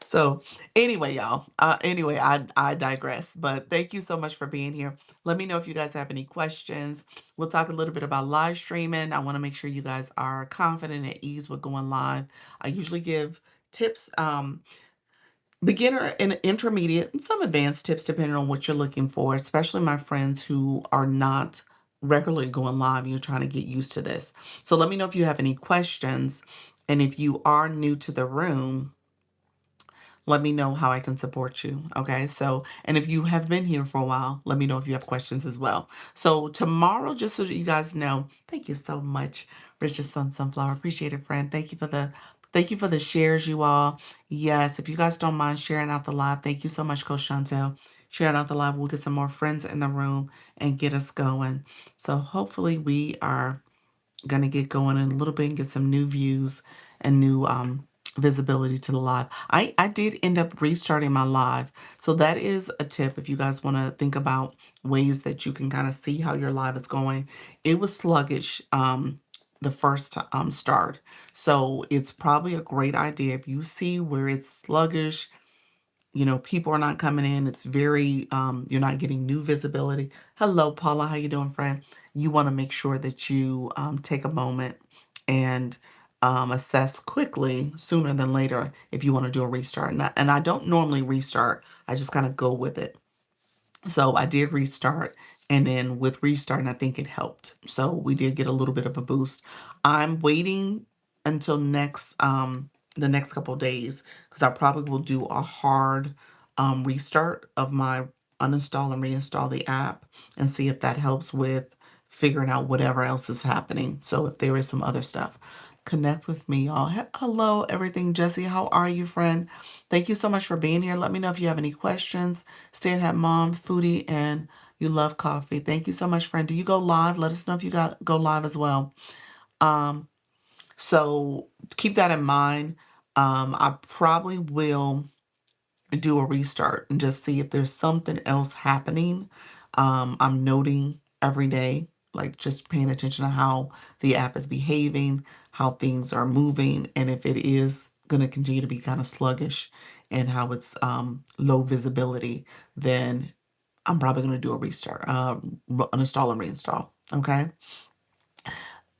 So anyway, y'all, anyway, I digress, but thank you so much for being here. Let me know if you guys have any questions. We'll talk a little bit about live streaming. I want to make sure you guys are confident and at ease with going live. I usually give tips, beginner and intermediate and some advanced tips depending on what you're looking for, especially my friends who are not regularly going live and you're trying to get used to this. So let me know if you have any questions. And if you are new to the room, let me know how I can support you. Okay. So, and if you have been here for a while, let me know if you have questions as well. So, tomorrow, just so that you guys know, thank you so much, Richard Sunflower. Appreciate it, friend. Thank you for the shares, you all. Yes, if you guys don't mind sharing out the live, thank you so much, Coach Chantel. Sharing out the live, we'll get some more friends in the room and get us going. So, hopefully, we are going to get going in a little bit and get some new views and new visibility to the live. I did end up restarting my live. So that is a tip if you guys want to think about ways that you can kind of see how your live is going. It was sluggish the first start. So it's probably a great idea if you see where it's sluggish, people are not coming in. It's very, you're not getting new visibility. Hello, Paula. How you doing, friend? You want to make sure that you take a moment and assess quickly sooner than later if you want to do a restart. And I don't normally restart. I just kind of go with it. So I did restart, and then with restarting, I think it helped. So we did get a little bit of a boost. I'm waiting until the next couple of days, because I probably will do a hard restart of my uninstall and reinstall the app and see if that helps with figuring out whatever else is happening. So if there is some other stuff, connect with me, y'all. Hello, everything, Jesse. How are you, friend? Thank you so much for being here. Let me know if you have any questions. Stay-at-home mom, foodie, and you love coffee. Thank you so much, friend. Do you go live? Let us know if you go live as well. Um, so keep that in mind. I probably will do a restart and just see if there's something else happening. I'm noting every day, like just paying attention to how the app is behaving, how things are moving, and if it is going to continue to be kind of sluggish and how it's low visibility, then I'm probably going to do a restart, uninstall and reinstall. Okay.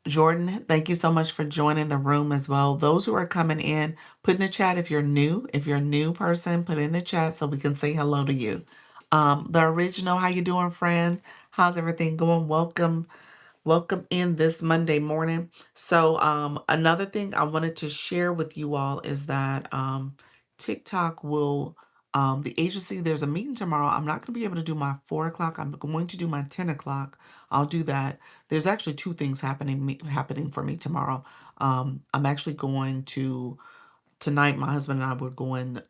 Jordan, thank you so much for joining the room as well. Those who are coming in, put in the chat if you're new. If you're a new person, put in the chat so we can say hello to you. The original, how you doing, friend? How's everything going? Welcome in this Monday morning. So another thing I wanted to share with you all is that TikTok will, the agency, there's a meeting tomorrow. I'm not going to be able to do my 4 o'clock. I'm going to do my 10 o'clock. I'll do that. There's actually two things happening for me tomorrow. I'm actually going to, tonight, my husband and I were going,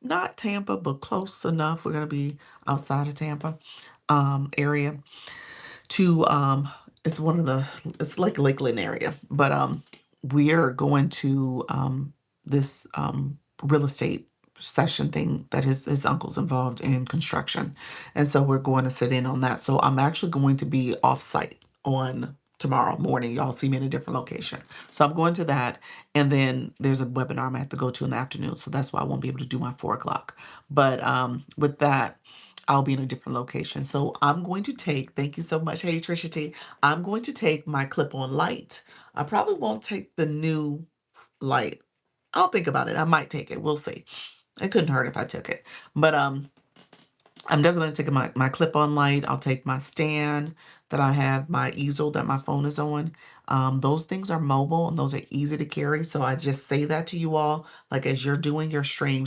not Tampa, but close enough. We're going to be outside of Tampa area to it's one of the it's like Lakeland area, but we are going to this real estate session thing that his uncle's involved in construction, and so we're going to sit in on that. So I'm actually going to be off site on tomorrow morning. Y'all see me in a different location, so I'm going to that, and then there's a webinar I have to go to in the afternoon, so that's why I won't be able to do my 4 o'clock. But with that, I'll be in a different location. So I'm going to take, thank you so much. Hey, Trisha T. I'm going to take my clip-on light. I probably won't take the new light. I'll think about it. I might take it. We'll see. It couldn't hurt if I took it. But I'm definitely taking my clip-on light. I'll take my stand that I have, my easel that my phone is on. Those things are mobile and those are easy to carry. So I just say that to you all, like as you're doing your stream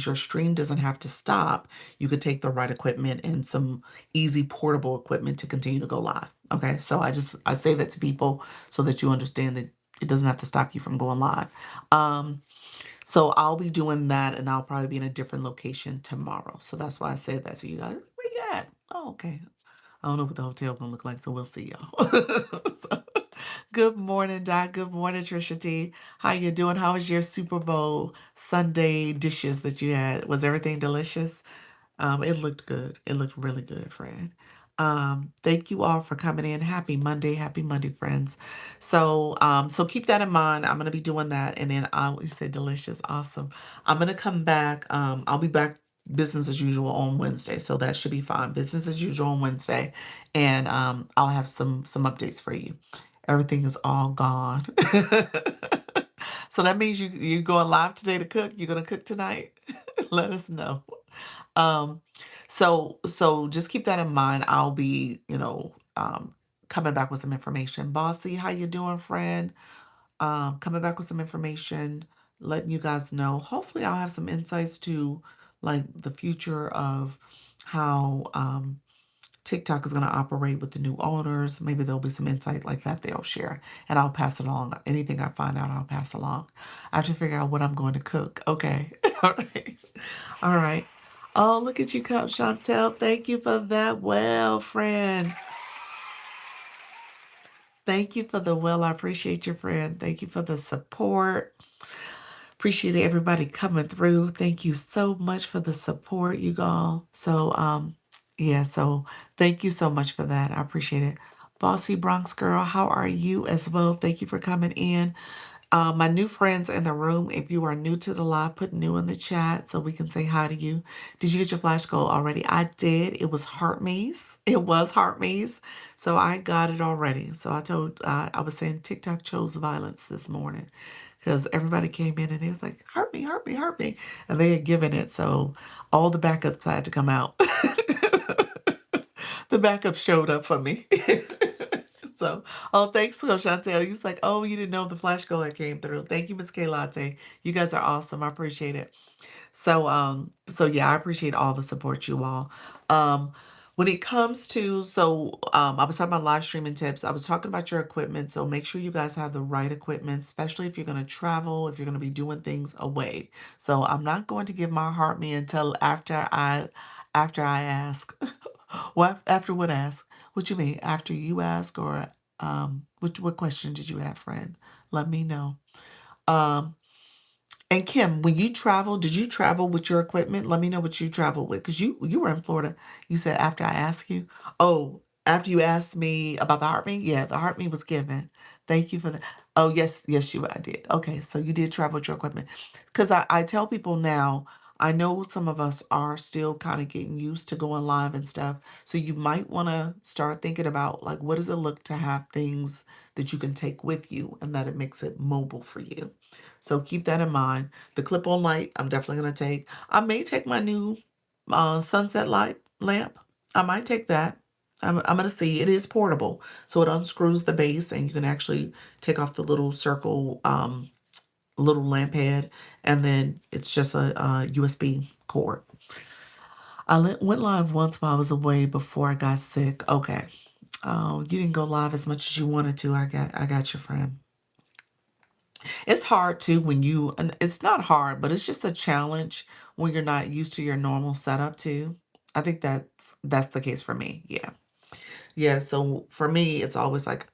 doesn't have to stop. You could take the right equipment and some easy portable equipment to continue to go live. Okay, so I say that to people so that you understand that it doesn't have to stop you from going live. So I'll be doing that and I'll probably be in a different location tomorrow. So that's why I said that to you guys. Where you at? Oh, okay. I don't know what the hotel gonna look like, so we'll see y'all. So, good morning, Doc. Good morning, Trisha T. How you doing? How was your Super Bowl Sunday dishes that you had? Was everything delicious? It looked good. It looked really good, friend. Thank you all for coming in. Happy Monday, friends. So keep that in mind. I'm gonna be doing that, and then you said delicious, awesome. I'm gonna come back. I'll be back business as usual on Wednesday, so that should be fine. Business as usual on Wednesday, and I'll have some updates for you. Everything is all gone. So that means you're going live today to cook. You're gonna cook tonight. Let us know. Um, so just keep that in mind. I'll be, coming back with some information. Bossy, how you doing, friend? Coming back with some information, letting you guys know. Hopefully I'll have some insights to like the future of how TikTok is going to operate with the new owners. Maybe there'll be some insight like that they'll share, and I'll pass it along. Anything I find out, I'll pass along. I have to figure out what I'm going to cook. Okay. All right. All right. Oh, look at you, Coach Chantel. Thank you for that. Well, friend. Thank you for the well. I appreciate your friend. Thank you for the support. Appreciate everybody coming through. Thank you so much for the support, you all. So, yeah, so thank you so much for that. I appreciate it. Bossy Bronx girl, how are you as well? Thank you for coming in. My new friends in the room, if you are new to the live, put new in the chat so we can say hi to you. Did you get your flash goal already? I did. It was Heart Maze. It was Heart Maze. So I got it already. So I was saying TikTok chose violence this morning because everybody came in and he was like, "Hurt me, hurt me, hurt me," and they had given it, so all the backups had to come out. The backup showed up for me. So, oh, thanks, Coach Chantel. You was like, "Oh, you didn't know the flash goal came through." Thank you, Miss K Latte. You guys are awesome. I appreciate it. So yeah, I appreciate all the support you all. Um, when it comes to, I was talking about live streaming tips. I was talking about your equipment. So make sure you guys have the right equipment, especially if you're going to travel, if you're going to be doing things away. So I'm not going to give my heart me until after I ask. What after what ask? What you mean? After you ask, or what question did you have, friend? Let me know. Um and Kim, when you travel, did you travel with your equipment? Let me know what you traveled with, because you were in Florida. You said after I asked you. Oh, after you asked me about the heartbeat? Yeah, the heartbeat was given. Thank you for that. Oh, yes, yes, I did. Okay, so you did travel with your equipment. Because I tell people now, I know some of us are still kind of getting used to going live and stuff. So you might want to start thinking about, like, what does it look to have things that you can take with you and that it makes it mobile for you. So keep that in mind. The clip-on light, I'm definitely going to take. I may take my new sunset light lamp. I might take that. I'm going to see. It is portable. So it unscrews the base and you can actually take off the little circle, little lamp head. And then it's just a USB cord. Went live once while I was away before I got sick. Okay. Oh, you didn't go live as much as you wanted to. I got your friend. It's hard too and it's not hard, but it's just a challenge when you're not used to your normal setup too. I think that's the case for me. Yeah. Yeah, so for me, it's always like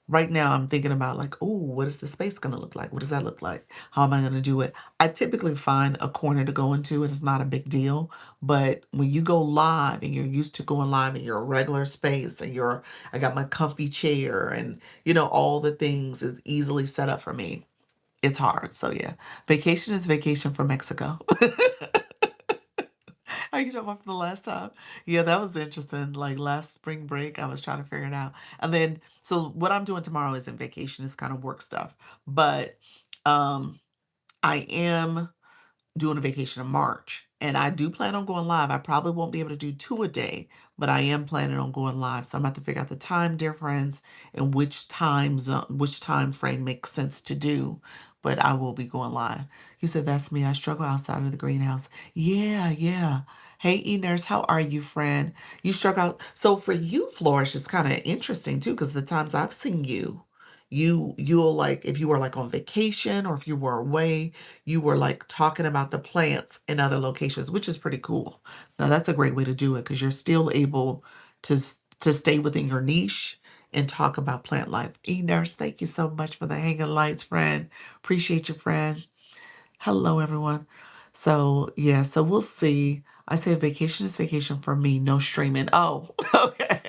right now I'm thinking about like, oh, what is the space gonna look like? What does that look like? How am I gonna do it? I typically find a corner to go into. It's not a big deal. But when you go live and you're used to going live in your regular space and I got my comfy chair and all the things is easily set up for me. It's hard. So yeah, vacation is vacation for Mexico. Are you talking about from the last time? Yeah, that was interesting. Like last spring break, I was trying to figure it out. And then, so what I'm doing tomorrow isn't vacation, it's kind of work stuff. But um, I am doing a vacation in March. And I do plan on going live. I probably won't be able to do two a day, but I am planning on going live. So I'm going to have to figure out the time difference and which time zone, which time frame makes sense to do. But I will be going live. You said that's me. I struggle outside of the greenhouse. Yeah, yeah. Hey, E-Nurse, how are you, friend? You struggle out. So for you, Flourish, it's kind of interesting too, because the times I've seen you, you'll like if you were like on vacation or if you were away, you were like talking about the plants in other locations, which is pretty cool. Now that's a great way to do it because you're still able to stay within your niche and talk about plant life. E-Nurse, thank you so much for the hanging lights, friend. Appreciate you, friend. Hello, everyone. So yeah, so we'll see. I said vacation is vacation for me, no streaming. Oh, okay.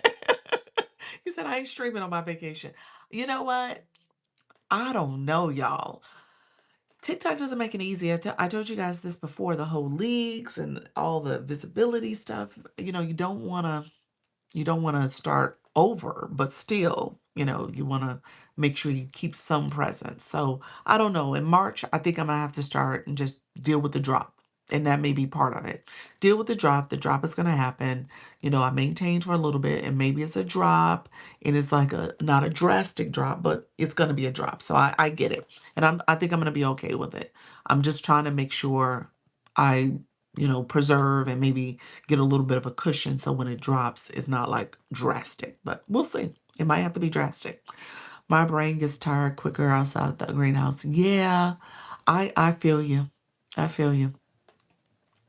You said I ain't streaming on my vacation. You know what? I don't know, y'all. TikTok doesn't make it easy. I told you guys this before, the whole leagues and all the visibility stuff. You don't want to start over, but still, you want to make sure you keep some presence. So I don't know. In March, I think I'm gonna have to start and just deal with the drop. And that may be part of it. Deal with the drop. The drop is gonna happen. I maintained for a little bit, and maybe it's a drop, and it's like a not a drastic drop, but it's gonna be a drop. So I get it, and I think I'm gonna be okay with it. I'm just trying to make sure I preserve and maybe get a little bit of a cushion so when it drops, it's not like drastic, but we'll see. It might have to be drastic. My brain gets tired quicker outside the greenhouse. Yeah, I feel you. I feel you.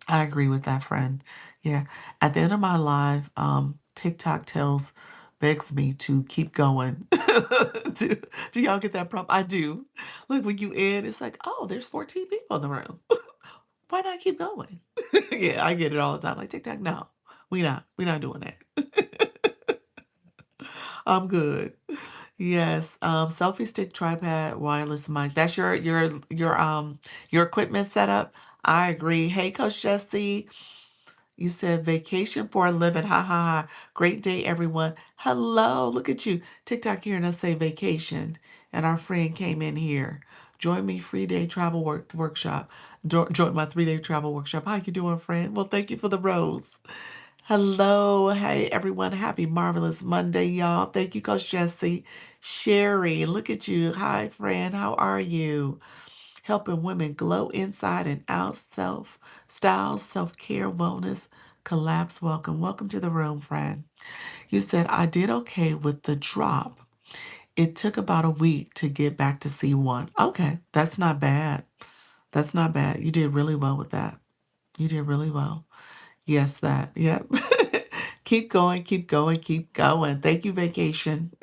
I agree with that, friend. Yeah. At the end of my life, TikTok begs me to keep going. Do y'all get that prompt? I do. Look, when you end, it's like, oh, there's 14 people in the room. Why not keep going? Yeah, I get it all the time. Like TikTok, no, we not doing that. I'm good. Yes, selfie stick, tripod, wireless mic. That's your equipment setup. I agree. Hey, Coach Jesse, you said vacation for a living. Ha ha ha. Great day, everyone. Hello, look at you. TikTok hearing us say vacation, and our friend came in here. Join me free day travel workshop. Join my 3-day travel workshop. How you doing, friend? Well, thank you for the rose. Hello. Hey, everyone. Happy Marvelous Monday, y'all. Thank you, Coach Jesse. Sherry, look at you. Hi, friend. How are you? Helping women glow inside and out, style, self-care, wellness, collapse. Welcome. Welcome to the room, friend. You said, I did okay with the drop. It took about a week to get back to C1. Okay, that's not bad. That's not bad. You did really well with that. You did really well. Yes, that. Yep. Keep going, keep going, keep going. Thank you, vacation.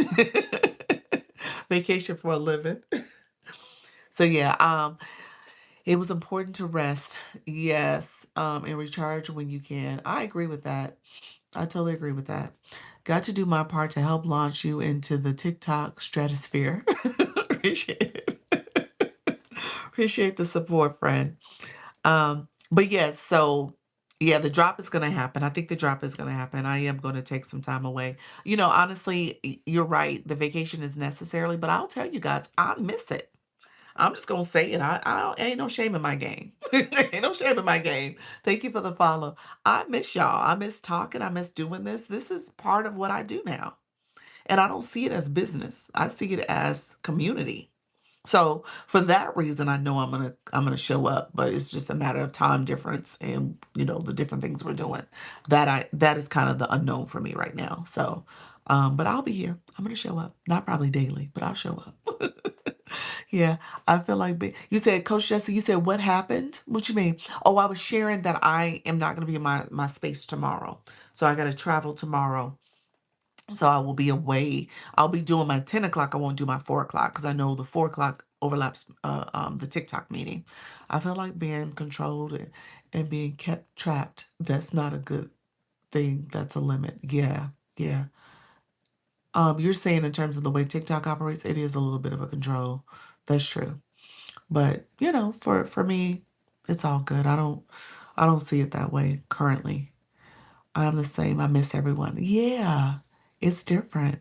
Vacation for a living. So yeah, it was important to rest. Yes, and recharge when you can. I agree with that. I totally agree with that. Got to do my part to help launch you into the TikTok stratosphere. Appreciate it. Appreciate the support, friend. But yes, so yeah, the drop is gonna happen. I think the drop is gonna happen. I am gonna take some time away. Honestly, you're right. The vacation is necessarily, but I'll tell you guys, I miss it. I'm just gonna say it. I don't, ain't no shame in my game. Ain't no shame in my game. Thank you for the follow. I miss y'all. I miss talking. I miss doing this. This is part of what I do now. And I don't see it as business. I see it as community. So for that reason, I know I'm gonna show up, but it's just a matter of time difference and the different things we're doing. That is kind of the unknown for me right now. So, but I'll be here. I'm gonna show up. Not probably daily, but I'll show up. Yeah, I feel like you said, Coach Jesse, you said what happened? What you mean? Oh, I was sharing that I am not gonna be in my space tomorrow, so I gotta travel tomorrow. So I will be away. I'll be doing my 10 o'clock. I won't do my 4 o'clock because I know the 4 o'clock overlaps the TikTok meeting. I feel like being controlled and being kept trapped. That's not a good thing. That's a limit. Yeah, yeah. You're saying in terms of the way TikTok operates, it is a little bit of a control. That's true. But for me, it's all good. I don't see it that way currently. I'm the same. I miss everyone. Yeah, it's different.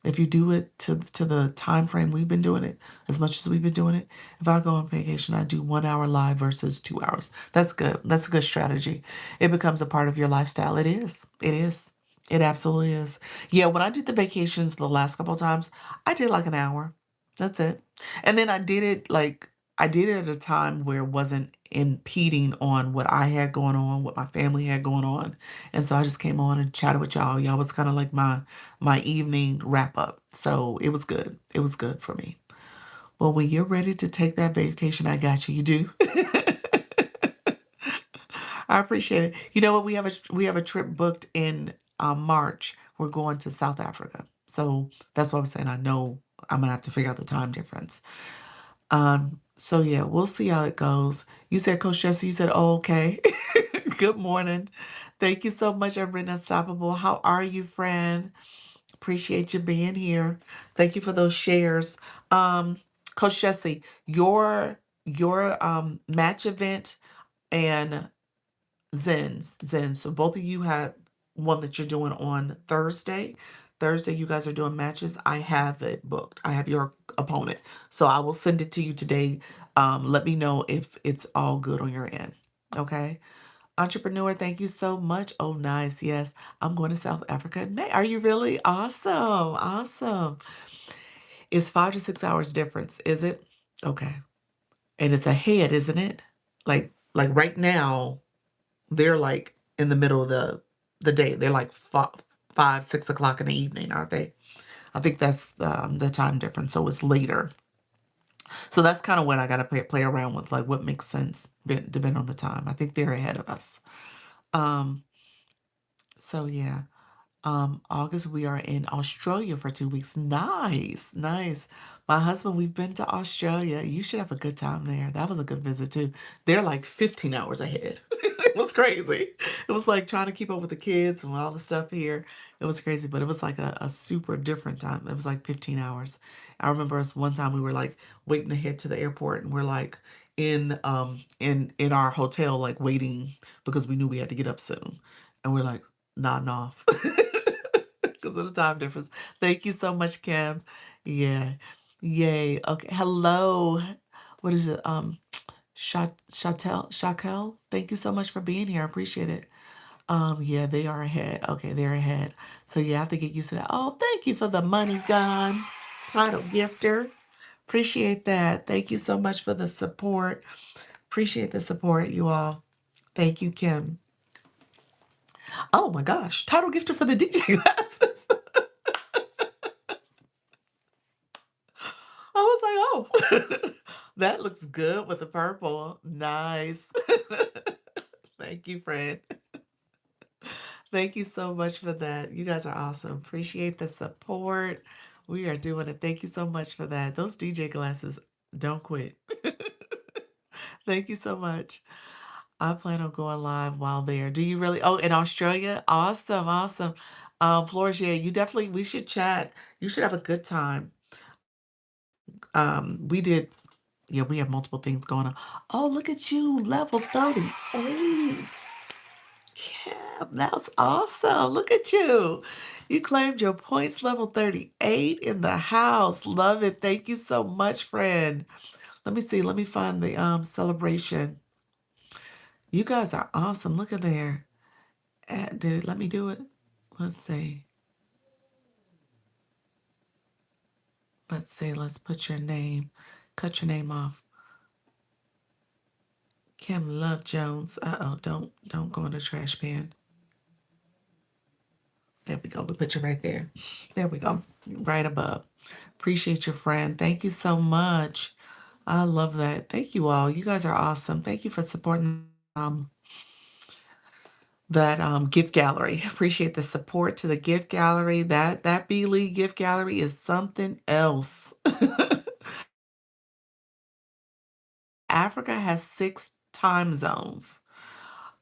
If you do it to the time frame we've been doing it, as much as we've been doing it, if I go on vacation, I do 1 hour live versus 2 hours. That's good. That's a good strategy. It becomes a part of your lifestyle. It is. It is. It absolutely is. Yeah, when I did the vacations the last couple of times, I did like an hour. That's it. And then I did it at a time where it wasn't impeding on what I had going on, what my family had going on. And so I just came on and chatted with y'all. Y'all was kind of like my evening wrap up. So it was good. It was good for me. Well, when you're ready to take that vacation, I got you. You do. I appreciate it. You know what? We have a trip booked in March. We're going to South Africa. So that's what I'm saying. I know I'm gonna have to figure out the time difference. So yeah, we'll see how it goes. You said, Coach Jesse, you said, oh, okay. Good morning. Thank you so much, I've written Unstoppable. How are you, friend? Appreciate you being here. Thank you for those shares. Um, Coach Jesse, your match event and Zen. So both of you had one that you're doing on Thursday. Thursday, you guys are doing matches. I have it booked. I have your opponent. So I will send it to you today. Let me know if it's all good on your end. Okay. Entrepreneur, thank you so much. Oh, nice. Yes. I'm going to South Africa in May. Are you really? Awesome. Awesome. It's 5 to 6 hours difference, is it? Okay. And it's ahead, isn't it? Like right now, they're like in the middle of the day. They're like 5, 6 o'clock in the evening, aren't they? I think that's the time difference. So it's later. So that's kind of what I got to play around with, like what makes sense depending on the time. I think they're ahead of us. Um, so yeah. August, we are in Australia for 2 weeks. Nice, nice. My husband, we've been to Australia. You should have a good time there. That was a good visit too. They're like 15 hours ahead. It was crazy. It was like trying to keep up with the kids and all the stuff here. It was crazy, but it was like a super different time. It was like 15 hours. I remember us one time we were like waiting to head to the airport and we're like in our hotel, like waiting because we knew we had to get up soon. And we're like nodding off. Because of the time difference. Thank you so much, Kim. Yeah. Yay. Okay. Hello. what is it? Shakel, thank you so much for being here. I appreciate it. Yeah, they are ahead. Okay, they're ahead. So you have to get used to that. Oh, thank you for the money gun title gifter. Appreciate that. Thank you so much for the support. Appreciate the support, you all. Thank you, Kim. Oh my gosh, title gifter for the DJ glasses. I was like, oh, that looks good with the purple. Nice. Thank you, friend. Thank you so much for that. You guys are awesome. Appreciate the support. We are doing it. Thank you so much for that. Those DJ glasses don't quit. Thank you so much. I plan on going live while there. Do you really? Oh, in Australia? Awesome, awesome. Flores, yeah, you definitely, we should chat. You should have a good time. We did, yeah, we have multiple things going on. Oh, look at you, level 38. Yeah, that's awesome. Look at you. You claimed your points level 38 in the house. Love it. Thank you so much, friend. Let me see. Let me find the celebration. You guys are awesome. Look at there. Did it let me do it? Let's see. Let's see. Let's put your name. Cut your name off. Kim Love Jones. Uh-oh, don't go in the trash can. There we go. We put you right there. There we go. Right above. Appreciate your friend. Thank you so much. I love that. Thank you all. You guys are awesome. Thank you for supporting that gift gallery. Appreciate the support to the gift gallery. That B League gift gallery is something else. Africa has 6 time zones.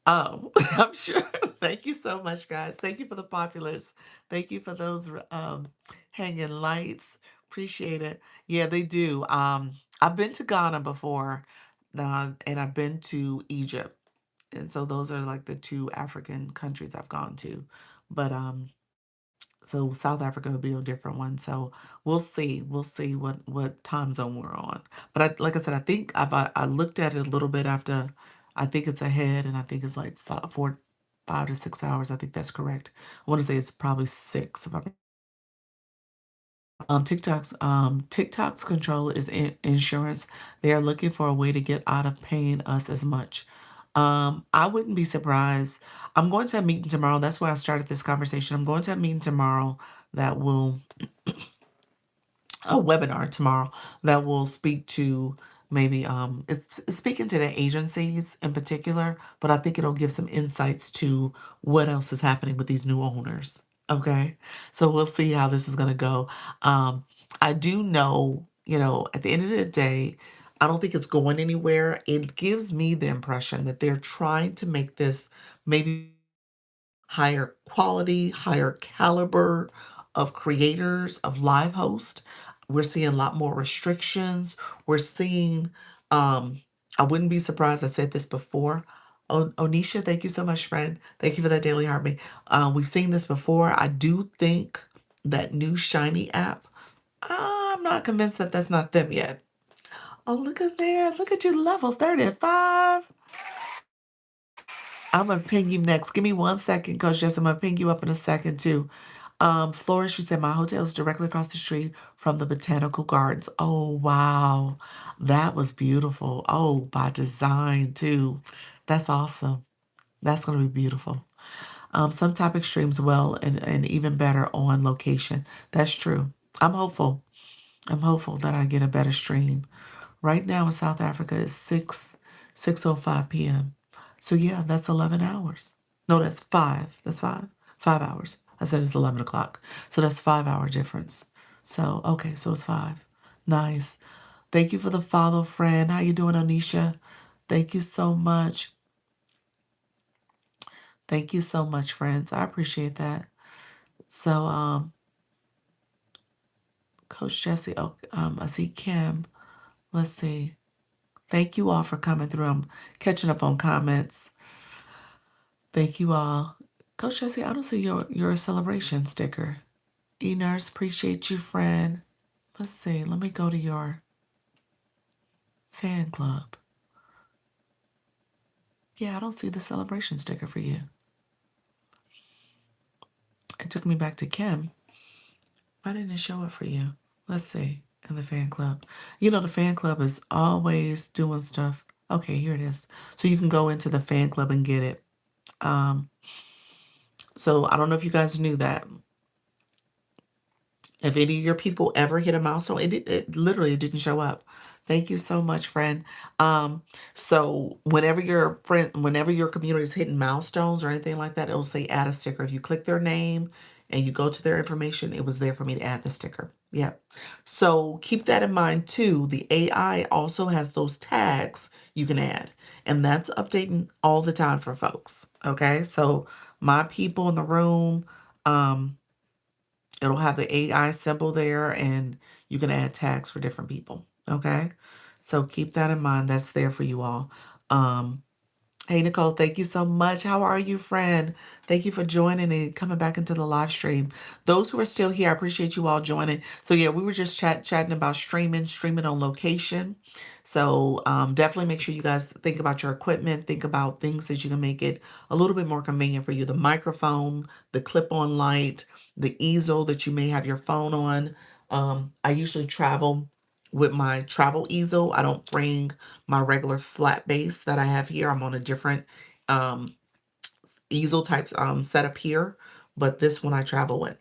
Oh, I'm sure. Thank you so much, guys. Thank you for the populars. Thank you for those hanging lights. Appreciate it. Yeah, they do. I've been to Ghana before, and I've been to Egypt. And so those are like the 2 African countries I've gone to. But so South Africa would be a different one. So we'll see. We'll see what time zone we're on. But like I said, I think I looked at it a little bit after. I think it's ahead, and I think it's like 5 to 6 hours. I think that's correct. I want to say it's probably 6. If I'm TikTok's control is insurance. They are looking for a way to get out of paying us as much. I wouldn't be surprised. I'm going to a meeting tomorrow. That's where I started this conversation. I'm going to a meeting tomorrow that will a webinar tomorrow that will speak to maybe it's speaking to the agencies in particular, but I think it'll give some insights to what else is happening with these new owners. Okay. So we'll see how this is gonna go. I do know, at the end of the day, I don't think it's going anywhere. It gives me the impression that they're trying to make this maybe higher quality, higher caliber of creators, of live hosts. We're seeing a lot more restrictions. We're seeing, I wouldn't be surprised, I said this before. Onisha, thank you so much, friend. Thank you for that daily heartbeat. We've seen this before. I do think that new Shiny app, I'm not convinced that that's not them yet. Oh, look at there. Look at you, level 35. I'm gonna ping you next. Give me 1 second, Coach Jess. I'm gonna ping you up in a second too. Flora, she said, my hotel is directly across the street from the botanical gardens. Oh, wow. That was beautiful. Oh, by design too. That's awesome. That's gonna be beautiful. Some topic streams well and even better on location. That's true. I'm hopeful. I'm hopeful that I get a better stream. Right now in South Africa it's 6:05 p.m. So yeah, that's 11 hours. No, that's 5. That's 5. 5 hours. I said it's 11 o'clock. So that's 5 hour difference. So okay, so it's 5. Nice. Thank you for the follow, friend. How you doing, Anisha? Thank you so much. Thank you so much, friends. I appreciate that. So Coach Jesse, I see Kim. Let's see. Thank you all for coming through. I'm catching up on comments. Thank you all. Coach Jesse, I don't see your celebration sticker. E-Nurse, appreciate you, friend. Let's see. Let me go to your Fan club. Yeah, I don't see the celebration sticker for you. It took me back to Kim. Why didn't it show up for you? Let's see. In the fan club. You know, the fan club is always doing stuff. Okay, here it is. So you can go into the fan club and get it. Um, so I don't know if you guys knew that. If any of your people ever hit a milestone, it literally didn't show up. Thank you so much, friend. Um, so whenever your community is hitting milestones or anything like that, it'll say add a sticker. If you click their name and you go to their information, it was there for me to add the sticker. Yep. So keep that in mind too. The AI also has those tags you can add, and that's updating all the time for folks. Okay. So my people in the room, um, it'll have the AI symbol there, and you can add tags for different people. Okay. So keep that in mind. That's there for you all. Um, Hey, Nicole, thank you so much. How are you, friend? Thank you for joining and coming back into the live stream. Those who are still here, I appreciate you all joining. So yeah, we were just chatting about streaming on location. So definitely make sure you guys think about your equipment, think about things that you can make it a little bit more convenient for you. The microphone, the clip-on light, the easel that you may have your phone on. I usually travel with my travel easel. I don't bring my regular flat base that I have here. I'm on a different um, easel types setup here, but this one I travel with.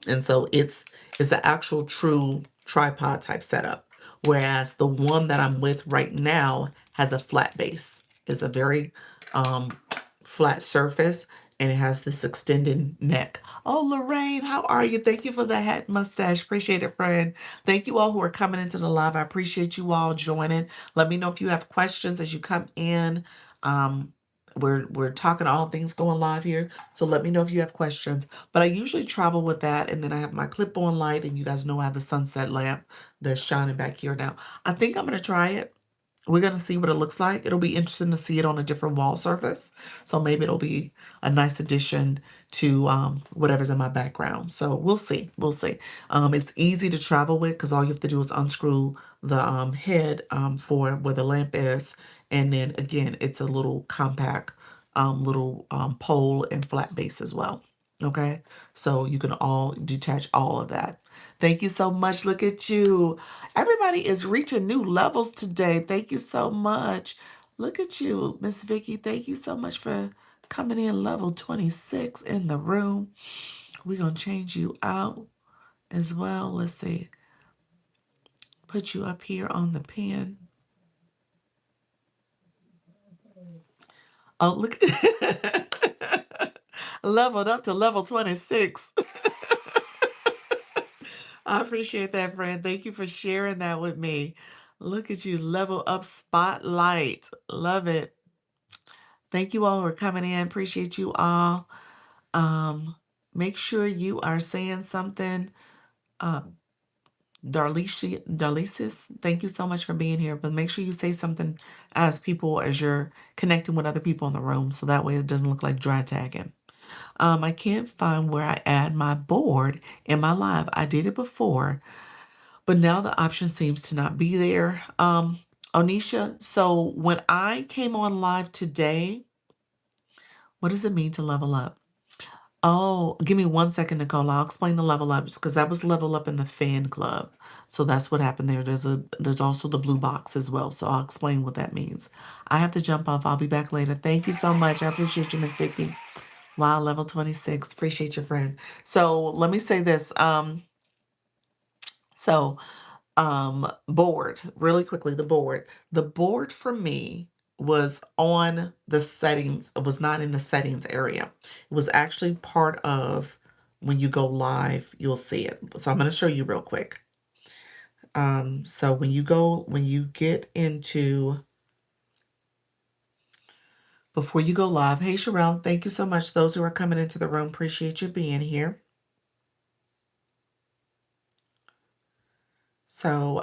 And so it's an actual true tripod type setup. Whereas the one that I'm with right now has a flat base. It's a very um, flat surface, and it has this extended neck. Oh, Lorraine, how are you? Thank you for the hat mustache. Appreciate it, friend. Thank you all who are coming into the live. I appreciate you all joining. Let me know if you have questions as you come in. Um, we're talking all things going live here. So let me know if you have questions. But I usually travel with that, and then I have my clip-on light, and you guys know I have the sunset lamp that's shining back here now. I think I'm gonna try it. We're going to see what it looks like. It'll be interesting to see it on a different wall surface. So maybe it'll be a nice addition to whatever's in my background. So we'll see. We'll see. It's easy to travel with because all you have to do is unscrew the head for where the lamp is. And then again, it's a little compact little pole and flat base as well. Okay. So you can all detach all of that. Thank you so much. Look at you. Everybody is reaching new levels today. Thank you so much. Look at you, Miss Vicky. Thank you so much for coming in level 26 in the room. We're going to change you out as well. Let's see. Put you up here on the pen. Oh, look. Leveled up to level 26. I appreciate that, friend. Thank you for sharing that with me. Look at you, level up spotlight. Love it. Thank you all for coming in. Appreciate you all. Make sure you are saying something. Uh, Darlisis, thank you so much for being here. But make sure you say something as you're connecting with other people in the room, so that way it doesn't look like dry tagging. I can't find where I add my board in my live. I did it before, but now the option seems to not be there. Onisha, so when I came on live today, what does it mean to level up? Oh, give me 1 second, Nicole. I'll explain the level ups because that was level up in the fan club. So that's what happened there. There's also the blue box as well. So I'll explain what that means. I have to jump off. I'll be back later. Thank you so much. I appreciate you, Miss Vicky. Wow, level 26. Appreciate your friend. So let me say this. So board really quickly, the board for me was on the settings. It was not in the settings area. It was actually part of when you go live, you'll see it. So I'm going to show you real quick. So when you get into, before you go live, hey Sherelle, thank you so much. Those who are coming into the room, appreciate you being here. So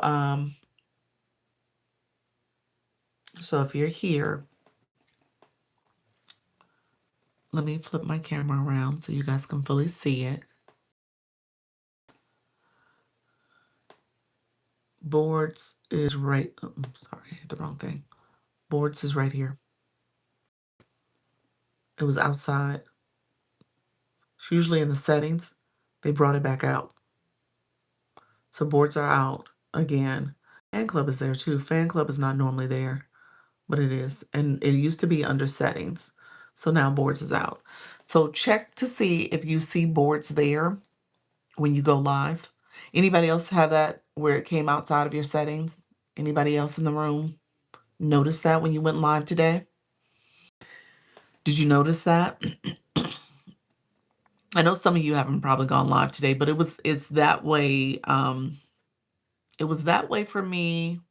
so if you're here, let me flip my camera around so you guys can fully see it. Boards is right. Oh, sorry, I hit the wrong thing. Boards is right here. It was outside. It's usually in the settings. They brought it back out. So boards are out again. Fan club is there too. Fan club is not normally there, but it is. And it used to be under settings. So now boards is out. So check to see if you see boards there when you go live. Anybody else have that where it came outside of your settings? Anybody else in the room notice that when you went live today? Did you notice that? I know some of you haven't probably gone live today, but it's that way. It was that way for me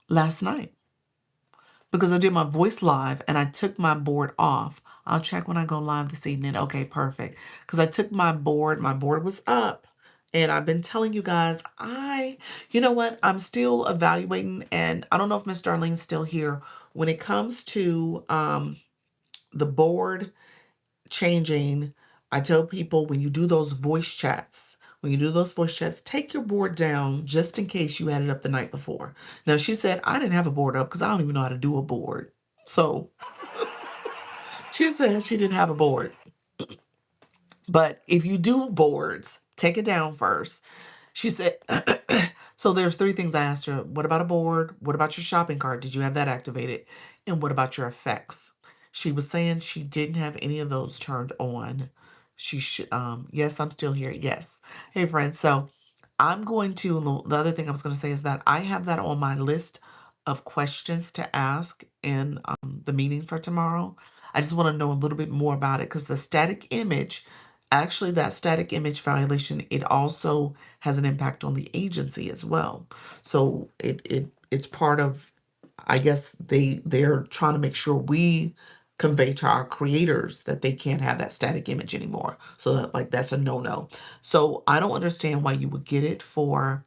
last night because I did my voice live and I took my board off. I'll check when I go live this evening. Okay, perfect. Because I took my board was up. And I've been telling you guys, you know what? I'm still evaluating, and I don't know if Miss Darlene's still here. When it comes to the board changing, I tell people when you do those voice chats, take your board down just in case you had it up the night before. Now, she said, I didn't have a board up because I don't even know how to do a board. So she said she didn't have a board. But if you do boards, take it down first. She said, so there's three things I asked her. What about a board? What about your shopping cart? Did you have that activated? And what about your effects? She was saying she didn't have any of those turned on. She should, yes, I'm still here. Yes. Hey, friends. So I'm going to, the other thing I was going to say is that I have that on my list of questions to ask in the meeting for tomorrow. I just want to know a little bit more about it because the static image, actually that static image violation, it also has an impact on the agency as well. So it's part of, I guess they're trying to make sure we convey to our creators that they can't have that static image anymore. So that, like, that's a no-no. So I don't understand why you would get it for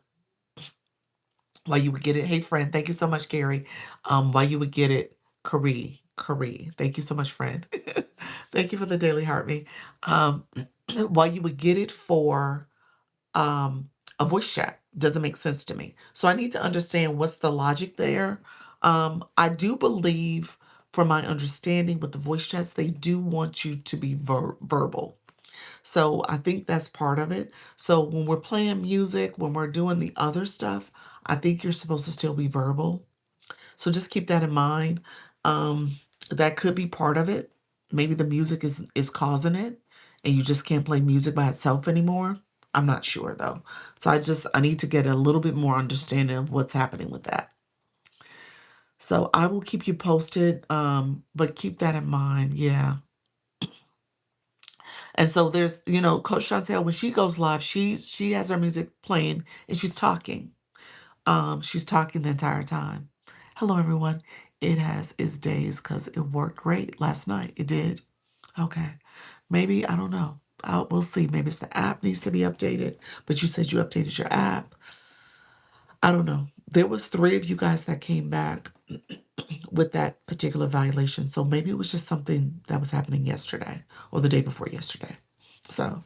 why you would get it. Hey friend, thank you so much, Gary. Why you would get it, Curry. Thank you so much, friend. Thank you for the daily heart me. Um, why you would get it for um a voice chat doesn't make sense to me. So I need to understand what's the logic there. I do believe, from my understanding with the voice chats, they do want you to be verbal. So I think that's part of it. So when we're playing music, when we're doing the other stuff, I think you're supposed to still be verbal. So just keep that in mind. Um, that could be part of it. Maybe the music is causing it, and you just can't play music by itself anymore. I'm not sure though. So I need to get a little bit more understanding of what's happening with that. So I will keep you posted. But keep that in mind. Yeah. And so there's, Coach Chantel, when she goes live, she has her music playing and she's talking. She's talking the entire time. Hello, everyone. It has its days because it worked great last night. It did. Okay. Maybe, I don't know. We'll see. Maybe it's the app needs to be updated. But you said you updated your app. I don't know. There was three of you guys that came back with that particular violation. So maybe it was just something that was happening yesterday or the day before yesterday. So,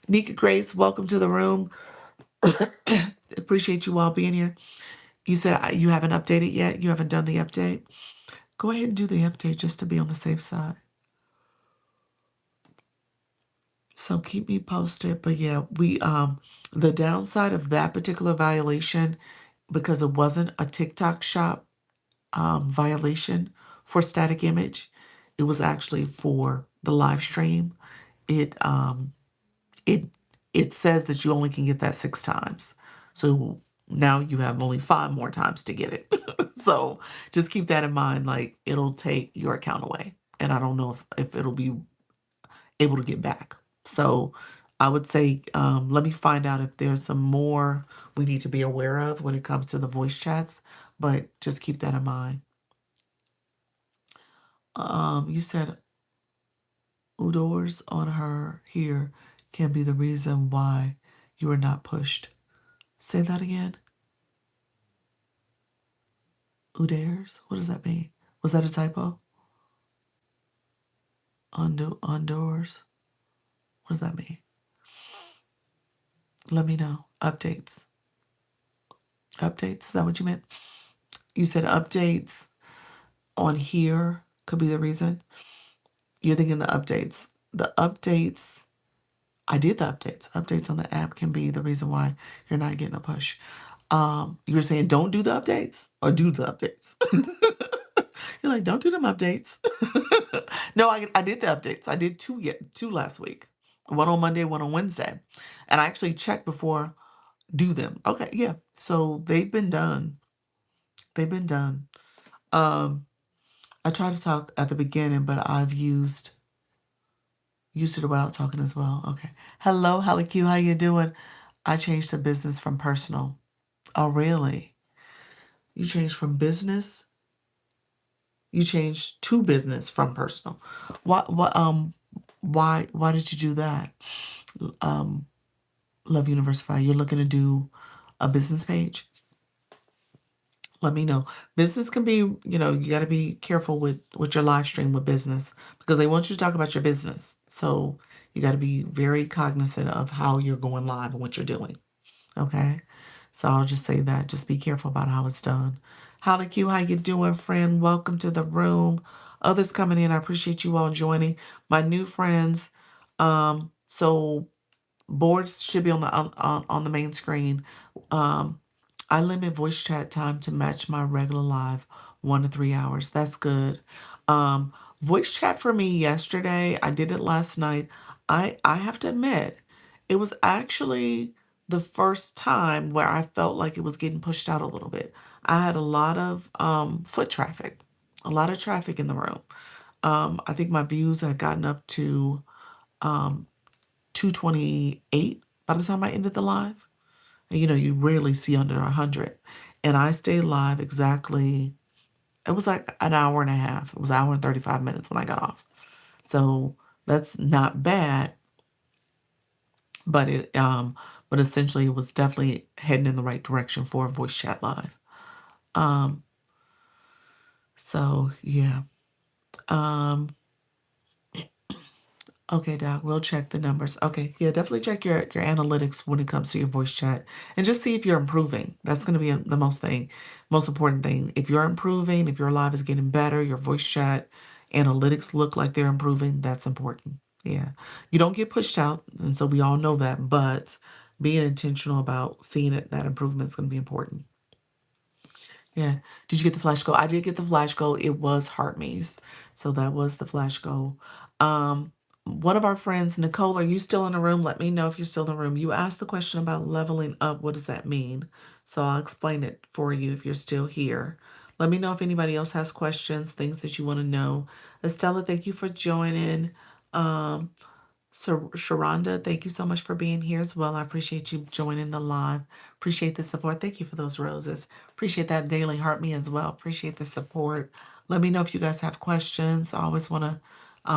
Nika Grace, welcome to the room. Appreciate you all being here. You said you haven't updated yet. You haven't done the update. Go ahead and do the update just to be on the safe side. So keep me posted. But yeah, the downside of that particular violation, because it wasn't a TikTok shop violation for static image, it was actually for the live stream. It it it says that you only can get that 6 times. So now you have only 5 more times to get it. So just keep that in mind. Like, it'll take your account away. And I don't know if it'll be able to get back. So I would say, let me find out if there's some more we need to be aware of when it comes to the voice chats. But just keep that in mind. You said Udors on her here can be the reason why you are not pushed. Say that again. Udairs? What does that mean? Was that a typo? Ondoors? What does that mean? Let me know. Updates. Updates, is that what you meant? You said updates on here could be the reason. You're thinking the updates. The updates, I did the updates. Updates on the app can be the reason why you're not getting a push. You're saying don't do the updates or do the updates. You're like, don't do them updates. No, I did the updates. I did two last week. One on Monday, one on Wednesday. And I actually checked before do them. Okay, yeah. So they've been done. They've been done. Um, I tried to talk at the beginning, but I've used it without talking as well. Okay. Hello, Q. How you doing? I changed the business from personal. Oh, really? You changed from business? You changed to business from personal. Why did you do that? Um, Love Universify. You're looking to do a business page? Let me know. Business can be, you got to be careful with your live stream with business because they want you to talk about your business. So you got to be very cognizant of how you're going live and what you're doing. Okay. So I'll just say that. Just be careful about how it's done. Holly Q, how you doing, friend? Welcome to the room. Others coming in. I appreciate you all joining. My new friends. So boards should be on the main screen. Um, I limit voice chat time to match my regular live 1 to 3 hours. That's good. Um, Voice chat for me yesterday, I did it last night. I have to admit, it was actually the first time where I felt like it was getting pushed out a little bit. I had a lot of foot traffic, a lot of traffic in the room. I think my views had gotten up to um, 228 by the time I ended the live. And you rarely see under 100. And I stayed live exactly, it was like an hour and a half. It was an hour and 35 minutes when I got off. So that's not bad, but but essentially it was definitely heading in the right direction for a voice chat live. Um, so yeah. Um, Okay, Doc, we'll check the numbers. Okay, yeah, definitely check your analytics when it comes to your voice chat and just see if you're improving. That's going to be the most important thing. If you're improving, if your live is getting better, your voice chat analytics look like they're improving, that's important. Yeah. You don't get pushed out, and so we all know that, but being intentional about seeing that improvement is going to be important. Yeah. Did you get the flash goal? I did get the flash goal. It was heart maze. So that was the flash goal. One of our friends, Nicole, are you still in the room? Let me know if you're still in the room. You asked the question about leveling up. What does that mean? So I'll explain it for you if you're still here. Let me know if anybody else has questions, things that you want to know. Estella, thank you for joining. Um, so, Sharonda, thank you so much for being here as well. I appreciate you joining the live. Appreciate the support. Thank you for those roses. Appreciate that daily heart me as well. Appreciate the support. Let me know if you guys have questions. I always want to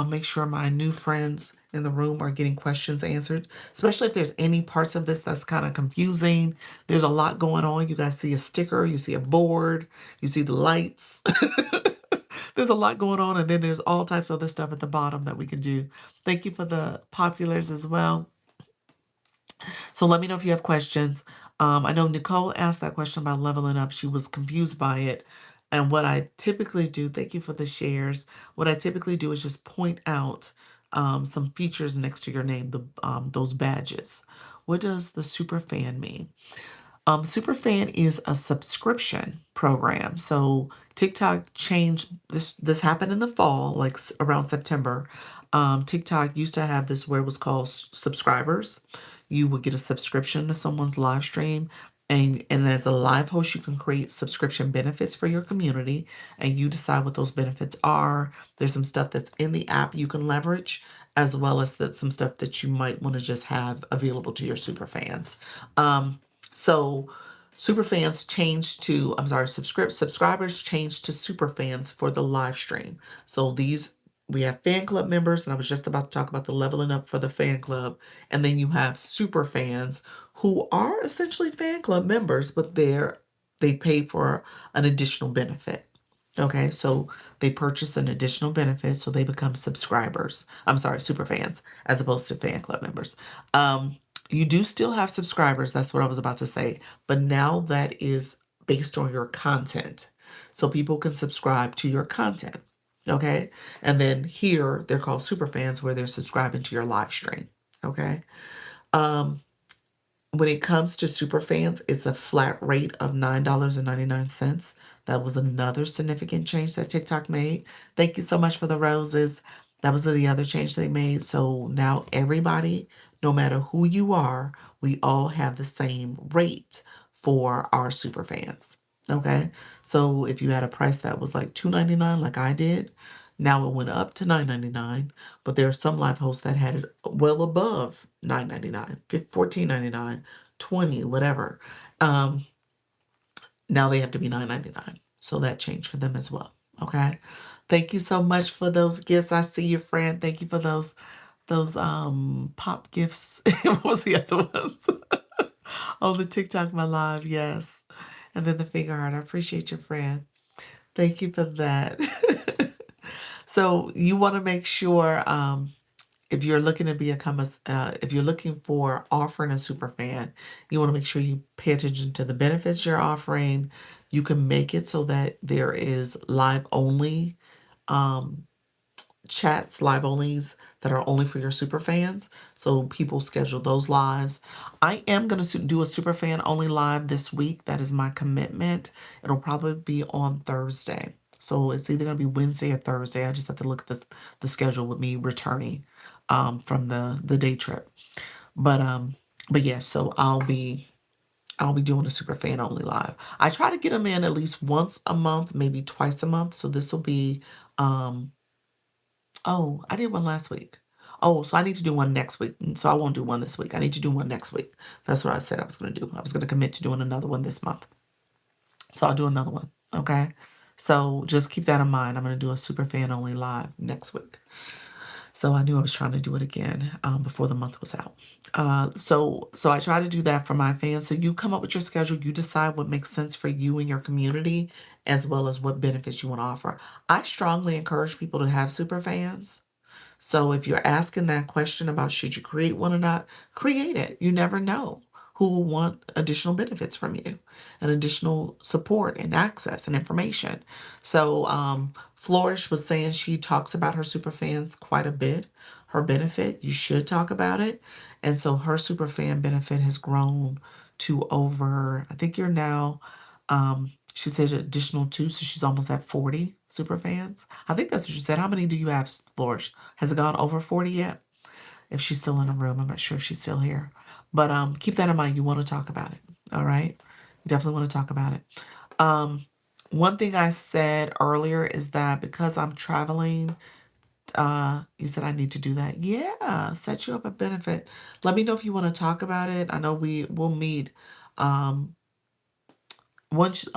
make sure my new friends in the room are getting questions answered, especially if there's any parts of this that's kind of confusing. There's a lot going on. You guys see a sticker, you see a board, you see the lights. There's a lot going on, and then there's all types of other stuff at the bottom that we can do. Thank you for the populars as well. So let me know if you have questions. I know Nicole asked that question about leveling up. She was confused by it. And what I typically do, thank you for the shares. What I typically do is just point out some features next to your name, those badges. What does the super fan mean? Superfan is a subscription program. So TikTok changed this. This happened in the fall, like around September. TikTok used to have this where it was called subscribers. You would get a subscription to someone's live stream, and as a live host, you can create subscription benefits for your community, and you decide what those benefits are. There's some stuff that's in the app you can leverage, as well as some stuff that you might want to just have available to your super fans. So superfans changed to, I'm sorry, subscribers changed to superfans for the live stream. So we have fan club members, and I was just about to talk about the leveling up for the fan club. And then you have super fans who are essentially fan club members, but they pay for an additional benefit. Okay, so they purchase an additional benefit, so they become subscribers. I'm sorry, super fans, as opposed to fan club members. You do still have subscribers. That's what I was about to say. But now that is based on your content. So people can subscribe to your content. Okay. And then here they're called super fans where they're subscribing to your live stream. Okay. Um, when it comes to super fans, it's a flat rate of $9.99. That was another significant change that TikTok made. Thank you so much for the roses. That was the other change they made. So now everybody, no matter who you are, we all have the same rate for our super fans. Okay? So if you had a price that was like $2.99 like I did, now it went up to $9.99, but there are some live hosts that had it well above $9.99, $14.99, 20, whatever. Um, Now they have to be $9.99. So that changed for them as well. Okay. Thank you so much for those gifts. I see you, friend. Thank you for those pop gifts. What was the other ones? Oh, the TikTok my live, yes. And then the finger heart. I appreciate your friend. Thank you for that. So you want to make sure if you're looking to become if you're looking for offering a super fan, you want to make sure you pay attention to the benefits you're offering. You can make it so that there is live only um, chats, live onlys that are only for your super fans. So people schedule those lives. I am going to do a super fan only live this week. That is my commitment. It'll probably be on Thursday. So it's either going to be Wednesday or Thursday. I just have to look at the schedule with me returning from the day trip. But yeah, so I'll be doing a super fan only live. I try to get them in at least once a month, maybe twice a month. So this will be um oh, I did one last week. Oh, so I need to do one next week. So I won't do one this week. I need to do one next week. That's what I said I was going to do. I was going to commit to doing another one this month. So I'll do another one. Okay. So just keep that in mind. I'm going to do a super fan only live next week. So I knew I was trying to do it again before the month was out. So I try to do that for my fans. So you come up with your schedule. You decide what makes sense for you and your community, as well as what benefits you want to offer. I strongly encourage people to have super fans. So if you're asking that question about should you create one or not, create it. You never know who will want additional benefits from you and additional support and access and information. So Flourish was saying she talks about her super fans quite a bit. Her benefit, you should talk about it. And so her super fan benefit has grown to over, I think you're now she said additional two, so she's almost at 40 super fans. I think that's what she said. How many do you have, Flourish? Has it gone over 40 yet? If she's still in the room, I'm not sure if she's still here. But keep that in mind. You want to talk about it. All right. You definitely want to talk about it. Um, One thing I said earlier is that because I'm traveling, you said I need to do that. Yeah, set you up a benefit. Let me know if you want to talk about it. I know we'll meet. Um, once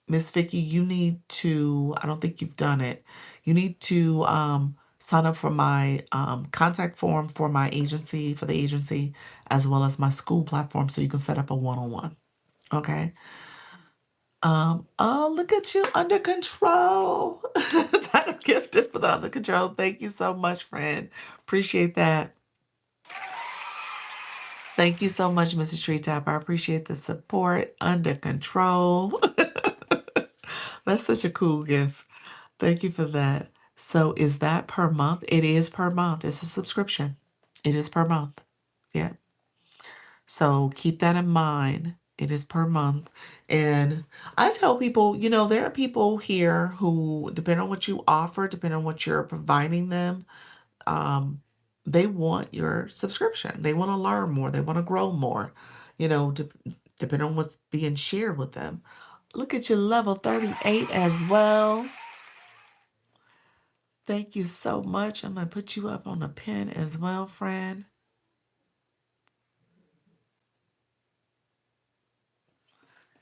Miss Vicky, you need to, I don't think you've done it. You need to sign up for my contact form for my agency, for the agency, as well as my school platform so you can set up a one-on-one. Okay. Oh, look at you under control. Title gifted for the under control. Thank you so much, friend. Appreciate that. Thank you so much, Mrs. Treetop. I appreciate the support. Under control. That's such a cool gift. Thank you for that. So is that per month? It is per month. It's a subscription. It is per month. Yeah. So keep that in mind. It is per month. And I tell people, there are people here who, depending on what you offer, depending on what you're providing them, um, they want your subscription. They want to learn more. They want to grow more, depending on what's being shared with them. Look at your level 38 as well. Thank you so much. I'm going to put you up on a pin as well, friend.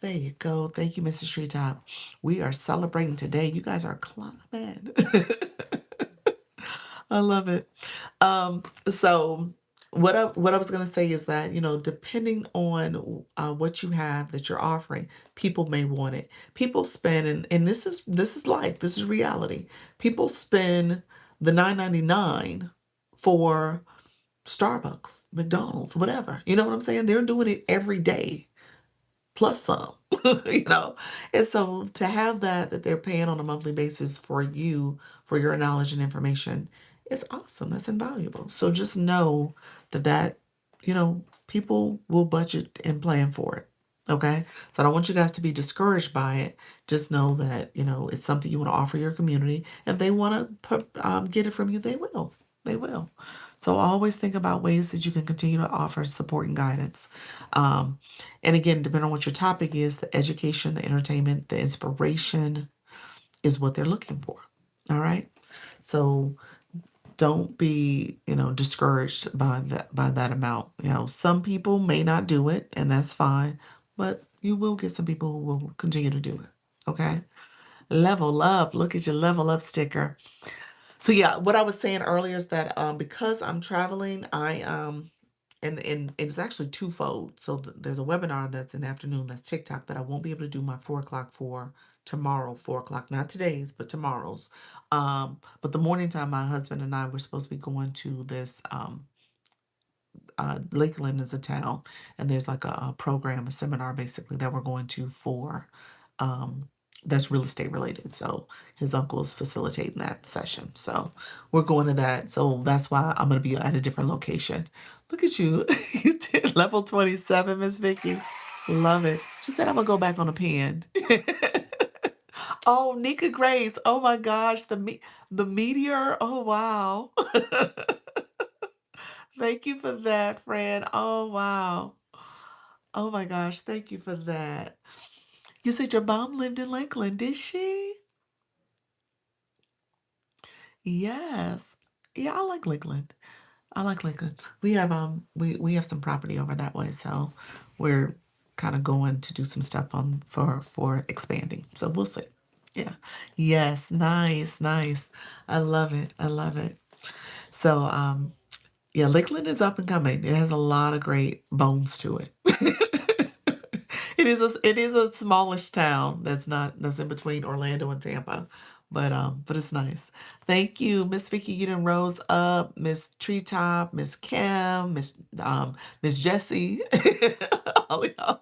There you go. Thank you, Mrs. Treetop. We are celebrating today. You guys are climbing. I love it. So what I was gonna say is that, depending on what you have that you're offering, people may want it. People spend, and this is life, this is reality. People spend the $9.99 for Starbucks, McDonald's, whatever. You know what I'm saying? They're doing it every day plus some, you know? And so to have that they're paying on a monthly basis for you, for your knowledge and information, is awesome. That's invaluable. So just know that, people will budget and plan for it. Okay. So I don't want you guys to be discouraged by it. Just know that, it's something you want to offer your community. If they want to get it from you, they will. They will. So always think about ways that you can continue to offer support and guidance. Um, and again, depending on what your topic is, the education, the entertainment, the inspiration is what they're looking for. All right. So don't be, discouraged by that amount. Some people may not do it, and that's fine, but you will get some people who will continue to do it. Okay. Level up. Look at your level up sticker. So yeah, what I was saying earlier is that because I'm traveling, and it's actually twofold. So there's a webinar that's in the afternoon, that's TikTok, that I won't be able to do my 4 o'clock for tomorrow, 4 o'clock, not today's, but tomorrow's. But the morning time, my husband and I were supposed to be going to this Lakeland is a town, and there's like a program, a seminar basically that we're going to for um, that's real estate related. So his uncle is facilitating that session. So we're going to that. So that's why I'm going to be at a different location. Look at you. You did level 27, Miss Vicky. Love it. She said I'm going to go back on a pen. Oh, Nika Grace. Oh my gosh. The meteor. Oh, wow. Thank you for that, friend. Oh, wow. Oh my gosh, thank you for that. You said your mom lived in Lakeland, did she? Yes. Yeah, I like Lakeland. I like Lakeland. We have some property over that way, so we're kind of going to do some stuff on for expanding. So we'll see. Yeah. Yes, nice, nice. I love it. I love it. So yeah, Lakeland is up and coming. It has a lot of great bones to it. It is a smallish town that's in between Orlando and Tampa. But it's nice. Thank you, Miss Vicky. You done rose up, Miss Treetop, Miss Kim, Miss Jessie. All y'all.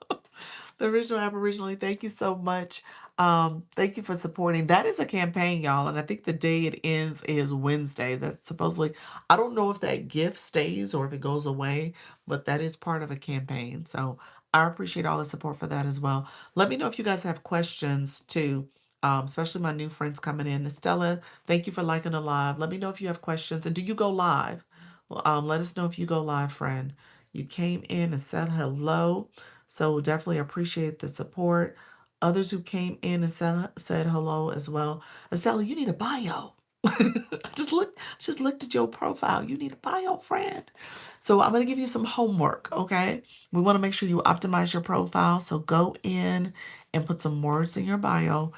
The original Aboriginally. Thank you so much. Thank you for supporting. That is a campaign, y'all, and I think the day it ends is Wednesday. That's supposedly, I don't know if that gift stays or if it goes away, but that is part of a campaign. So I appreciate all the support for that as well. Let me know if you guys have questions too. Especially my new friends coming in. Estella, thank you for liking the live. Let me know if you have questions. And do you go live? Well, let us know if you go live, friend. You came in and said hello. So definitely appreciate the support. Others who came in and said hello as well. Estella, you need a bio. Just looked at your profile. You need a bio, friend. So I'm gonna give you some homework, okay? We want to make sure you optimize your profile. So go in and put some words in your bio.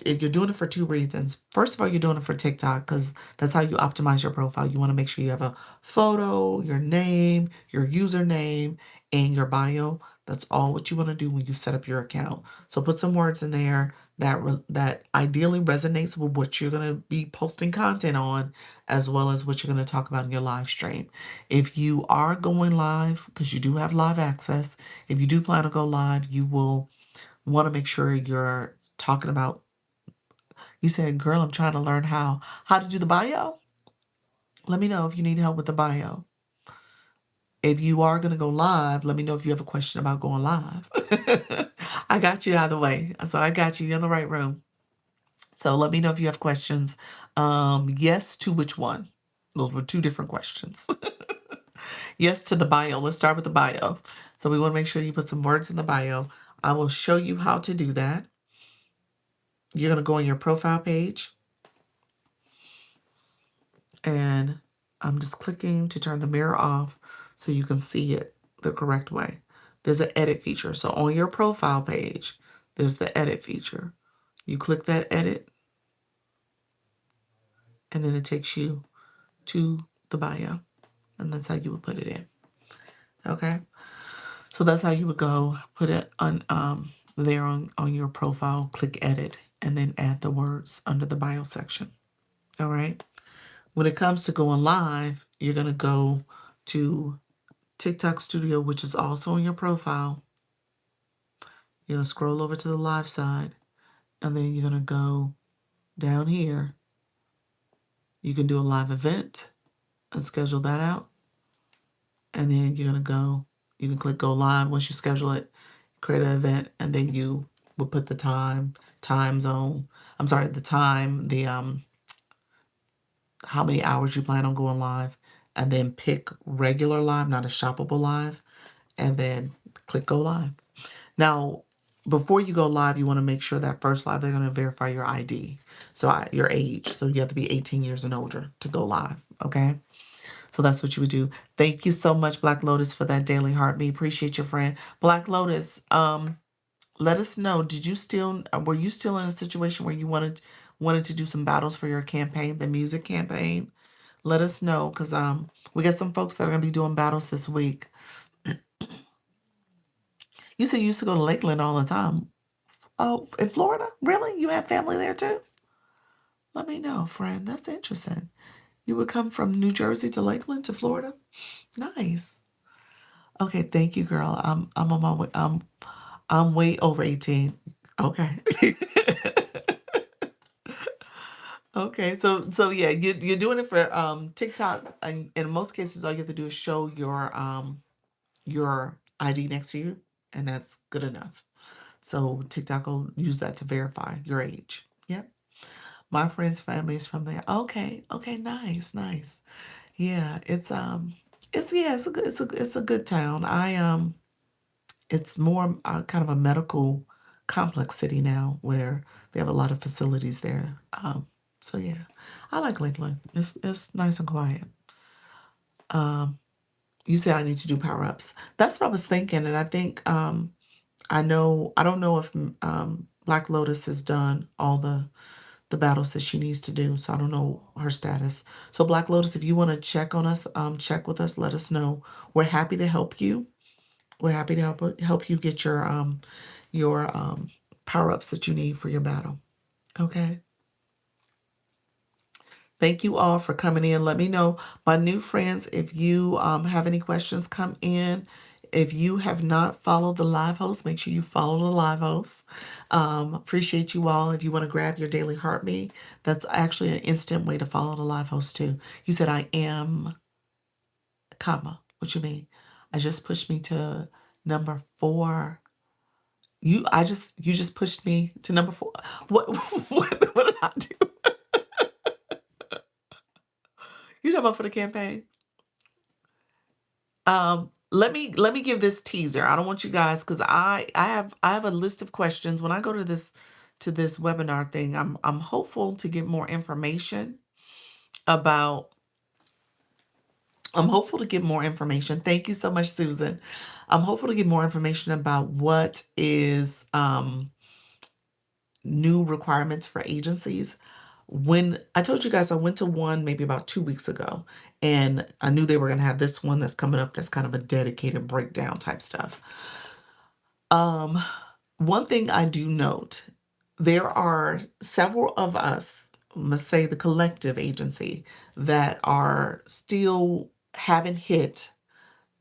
You're doing it for two reasons. First of all, you're doing it for TikTok because that's how you optimize your profile. You want to make sure you have a photo, your name, your username, and your bio. That's all what you want to do when you set up your account. So put some words in there that ideally resonates with what you're going to be posting content on, as well as what you're going to talk about in your live stream. If you are going live, because you do have live access, if you do plan to go live, you will want to make sure you're talking about, you said, girl, I'm trying to learn how to do the bio. Let me know if you need help with the bio. If you are going to go live, let me know if you have a question about going live. I got you either way. So I got you. You're in the right room. So let me know if you have questions. Yes to which one? Those were two different questions. Yes to the bio. Let's start with the bio. So we want to make sure you put some words in the bio. I will show you how to do that. You're going to go on your profile page, and I'm just clicking to turn the mirror off so you can see it the correct way. There's an edit feature. So on your profile page, there's the edit feature. You click that edit, and then it takes you to the bio, and that's how you would put it in. Okay, so that's how you would go put it on there on your profile. Click edit, and then add the words under the bio section. All right. When it comes to going live, you're gonna go to TikTok Studio, which is also on your profile. You're going to scroll over to the live side, and then you're going to go down here. You can do a live event and schedule that out. And then you're going to go, you can click go live once you schedule it, create an event, and then you will put the time zone. I'm sorry, the time, how many hours you plan on going live, and then pick regular live, not a shoppable live, and then click go live. Now, before you go live, you want to make sure that first live, they're going to verify your ID. So your age. So you have to be 18 years and older to go live. Okay. So that's what you would do. Thank you so much, Black Lotus, for that daily heart. Me appreciate your friend. Black Lotus, let us know. Were you still in a situation where you wanted to do some battles for your campaign, the music campaign? Let us know, because we got some folks that are gonna be doing battles this week. You said you used to go to Lakeland all the time. Oh, in Florida? Really? You have family there too? Let me know, friend. That's interesting. You would come from New Jersey to Lakeland to Florida? Nice. Okay, thank you, girl. I'm on my way. I'm way over 18. Okay. Okay, so yeah, you're doing it for TikTok, and in most cases, all you have to do is show your ID next to you, and that's good enough. So TikTok will use that to verify your age. Yep. My friend's family is from there. Okay, okay, nice, nice. Yeah, it's a good town. It's more kind of a medical complex city now where they have a lot of facilities there. So yeah, I like Lakeland. It's nice and quiet. Um, you said I need to do power ups. That's what I was thinking, and I think I don't know if Black Lotus has done all the battles that she needs to do, so I don't know her status. So Black Lotus, if you want to check on us, check with us, let us know. We're happy to help you. We're happy to help you get your power ups that you need for your battle. Okay. Thank you all for coming in. Let me know, my new friends, if you have any questions, come in. If you have not followed the live host, make sure you follow the live host. Appreciate you all. If you want to grab your daily heartbeat, that's actually an instant way to follow the live host too. You said I am, comma. What you mean? I just pushed me to number 4. You just pushed me to number 4. What what did I do? You talking about for the campaign? Let me give this teaser. I don't want you guys, because I have a list of questions. When I go to this webinar thing, I'm hopeful to get more information about I'm hopeful to get more information. Thank you so much, Susan. I'm hopeful to get more information about what is new requirements for agencies. When I told you guys I went to one maybe about 2 weeks ago, and I knew they were going to have this one that's coming up that's kind of a dedicated breakdown type stuff. Um, One thing I do note, there are several of us, let's say the collective agency, that are still haven't hit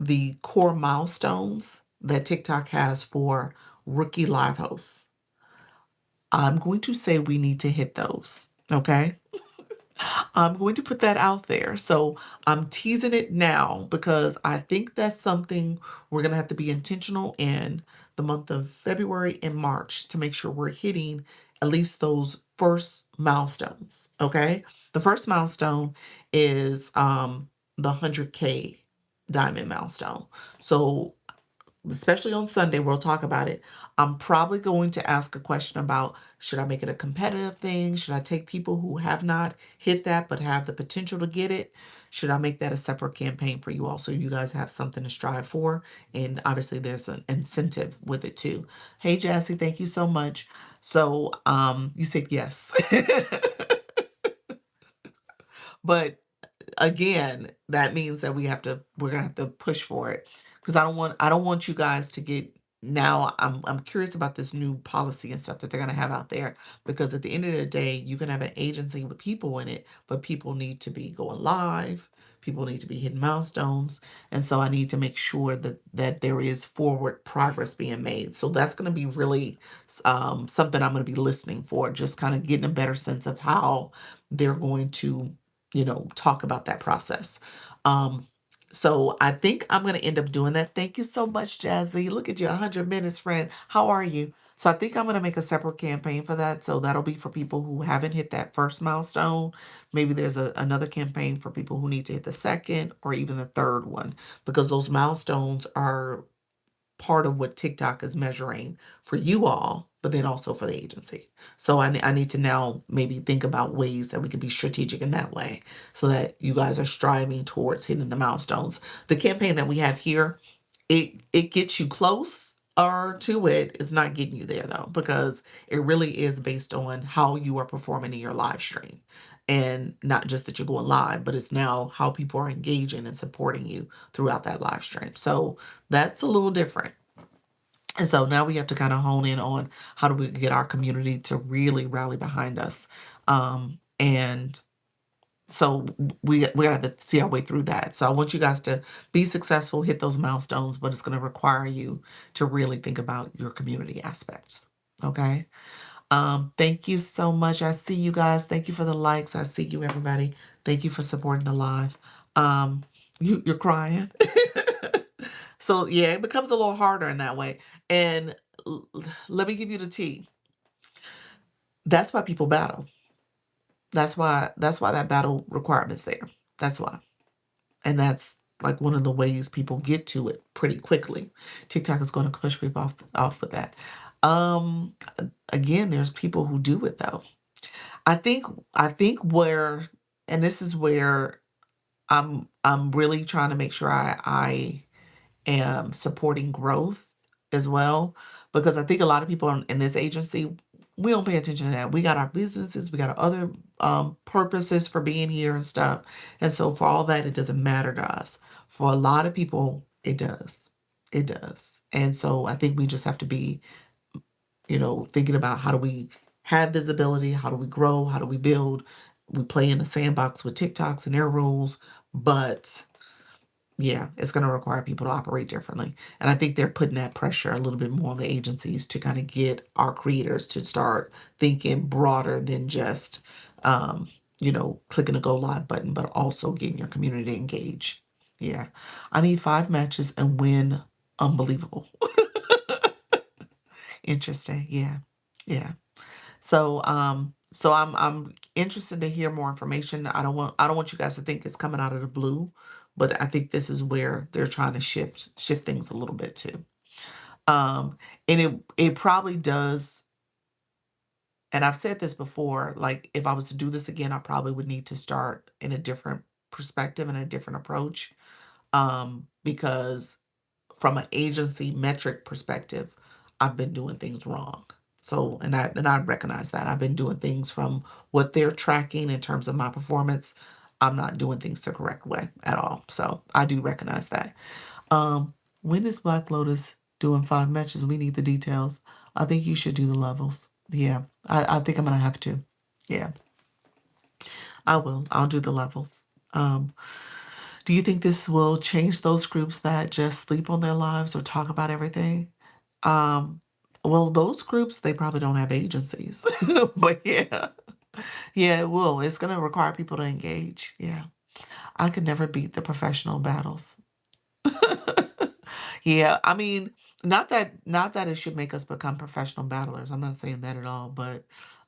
the core milestones that TikTok has for rookie live hosts. I'm going to say we need to hit those. Okay. I'm going to put that out there. So I'm teasing it now because I think that's something we're going to have to be intentional in the month of February and March to make sure we're hitting at least those first milestones. Okay. The first milestone is the 100K diamond milestone. So especially on Sunday, we'll talk about it. I'm probably going to ask a question about, should I make it a competitive thing? Should I take people who have not hit that but have the potential to get it? Should I make that a separate campaign for you all so you guys have something to strive for? And obviously there's an incentive with it too. Hey Jassy, thank you so much. So you said yes. But again, that means that we're gonna have to push for it, because I don't want you guys to get, now I'm curious about this new policy and stuff that they're gonna have out there, because at the end of the day, you can have an agency with people in it, but people need to be going live. People need to be hitting milestones. And so I need to make sure that there is forward progress being made. So that's going to be really something I'm going to be listening for, just kind of getting a better sense of how they're going to, talk about that process. Um, so I think I'm going to end up doing that. Thank you so much, Jazzy. Look at you, 100 minutes, friend. How are you? So I think I'm going to make a separate campaign for that. So that'll be for people who haven't hit that first milestone. Maybe there's another campaign for people who need to hit the second or even the third one, because those milestones are part of what TikTok is measuring for you all, but then also for the agency. So I need to now maybe think about ways that we could be strategic in that way so that you guys are striving towards hitting the milestones. The campaign that we have here, it gets you close or to it. It's not getting you there though, because it really is based on how you are performing in your live stream. And not just that you're going live, but it's now how people are engaging and supporting you throughout that live stream. So that's a little different. And so now we have to kind of hone in on how do we get our community to really rally behind us. And so we have to see our way through that. So I want you guys to be successful, hit those milestones, but it's going to require you to really think about your community aspects. Okay. Thank you so much. I see you guys. Thank you for the likes. I see you, everybody. Thank you for supporting the live. Um, you're crying. So yeah, it becomes a little harder in that way. And let me give you the tea. That's why people battle. That's why that battle requirement's there. That's why. And that's like one of the ways people get to it pretty quickly. TikTok is going to push people off with that. Um, Again, there's people who do it though. I think I think where, and this is where I'm really trying to make sure I am supporting growth as well, because I think a lot of people in this agency, we don't pay attention to that. We got our businesses, we got our other purposes for being here and stuff. And so for all that, it doesn't matter to us. For a lot of people, it does. It does. And so I think we just have to be, thinking about how do we have visibility, how do we grow, how do we build. We play in the sandbox with TikToks and their rules, but yeah, it's going to require people to operate differently. And I think they're putting that pressure a little bit more on the agencies to kind of get our creators to start thinking broader than just, clicking a go live button, but also getting your community engaged. Yeah. I need 5 matches and win unbelievable. Interesting. Yeah. Yeah. So I'm interested to hear more information. I don't want you guys to think it's coming out of the blue, but I think this is where they're trying to shift things a little bit too. And it probably does, and I've said this before, like if I was to do this again, I probably would need to start in a different perspective and a different approach. Because from an agency metric perspective, I've been doing things wrong. So, and I recognize that I've been doing things from what they're tracking in terms of my performance. I'm not doing things the correct way at all. So I do recognize that. When is Black Lotus doing 5 matches? We need the details. I think you should do the levels. Yeah, I think I'm gonna have to. Yeah, I will. I'll do the levels. Um, do you think this will change those groups that just sleep on their lives or talk about everything? Um, well, those groups, they probably don't have agencies. But yeah, yeah, it will. It's going to require people to engage. Yeah. I could never beat the professional battles. Yeah, I mean, not that it should make us become professional battlers. I'm not saying that at all, but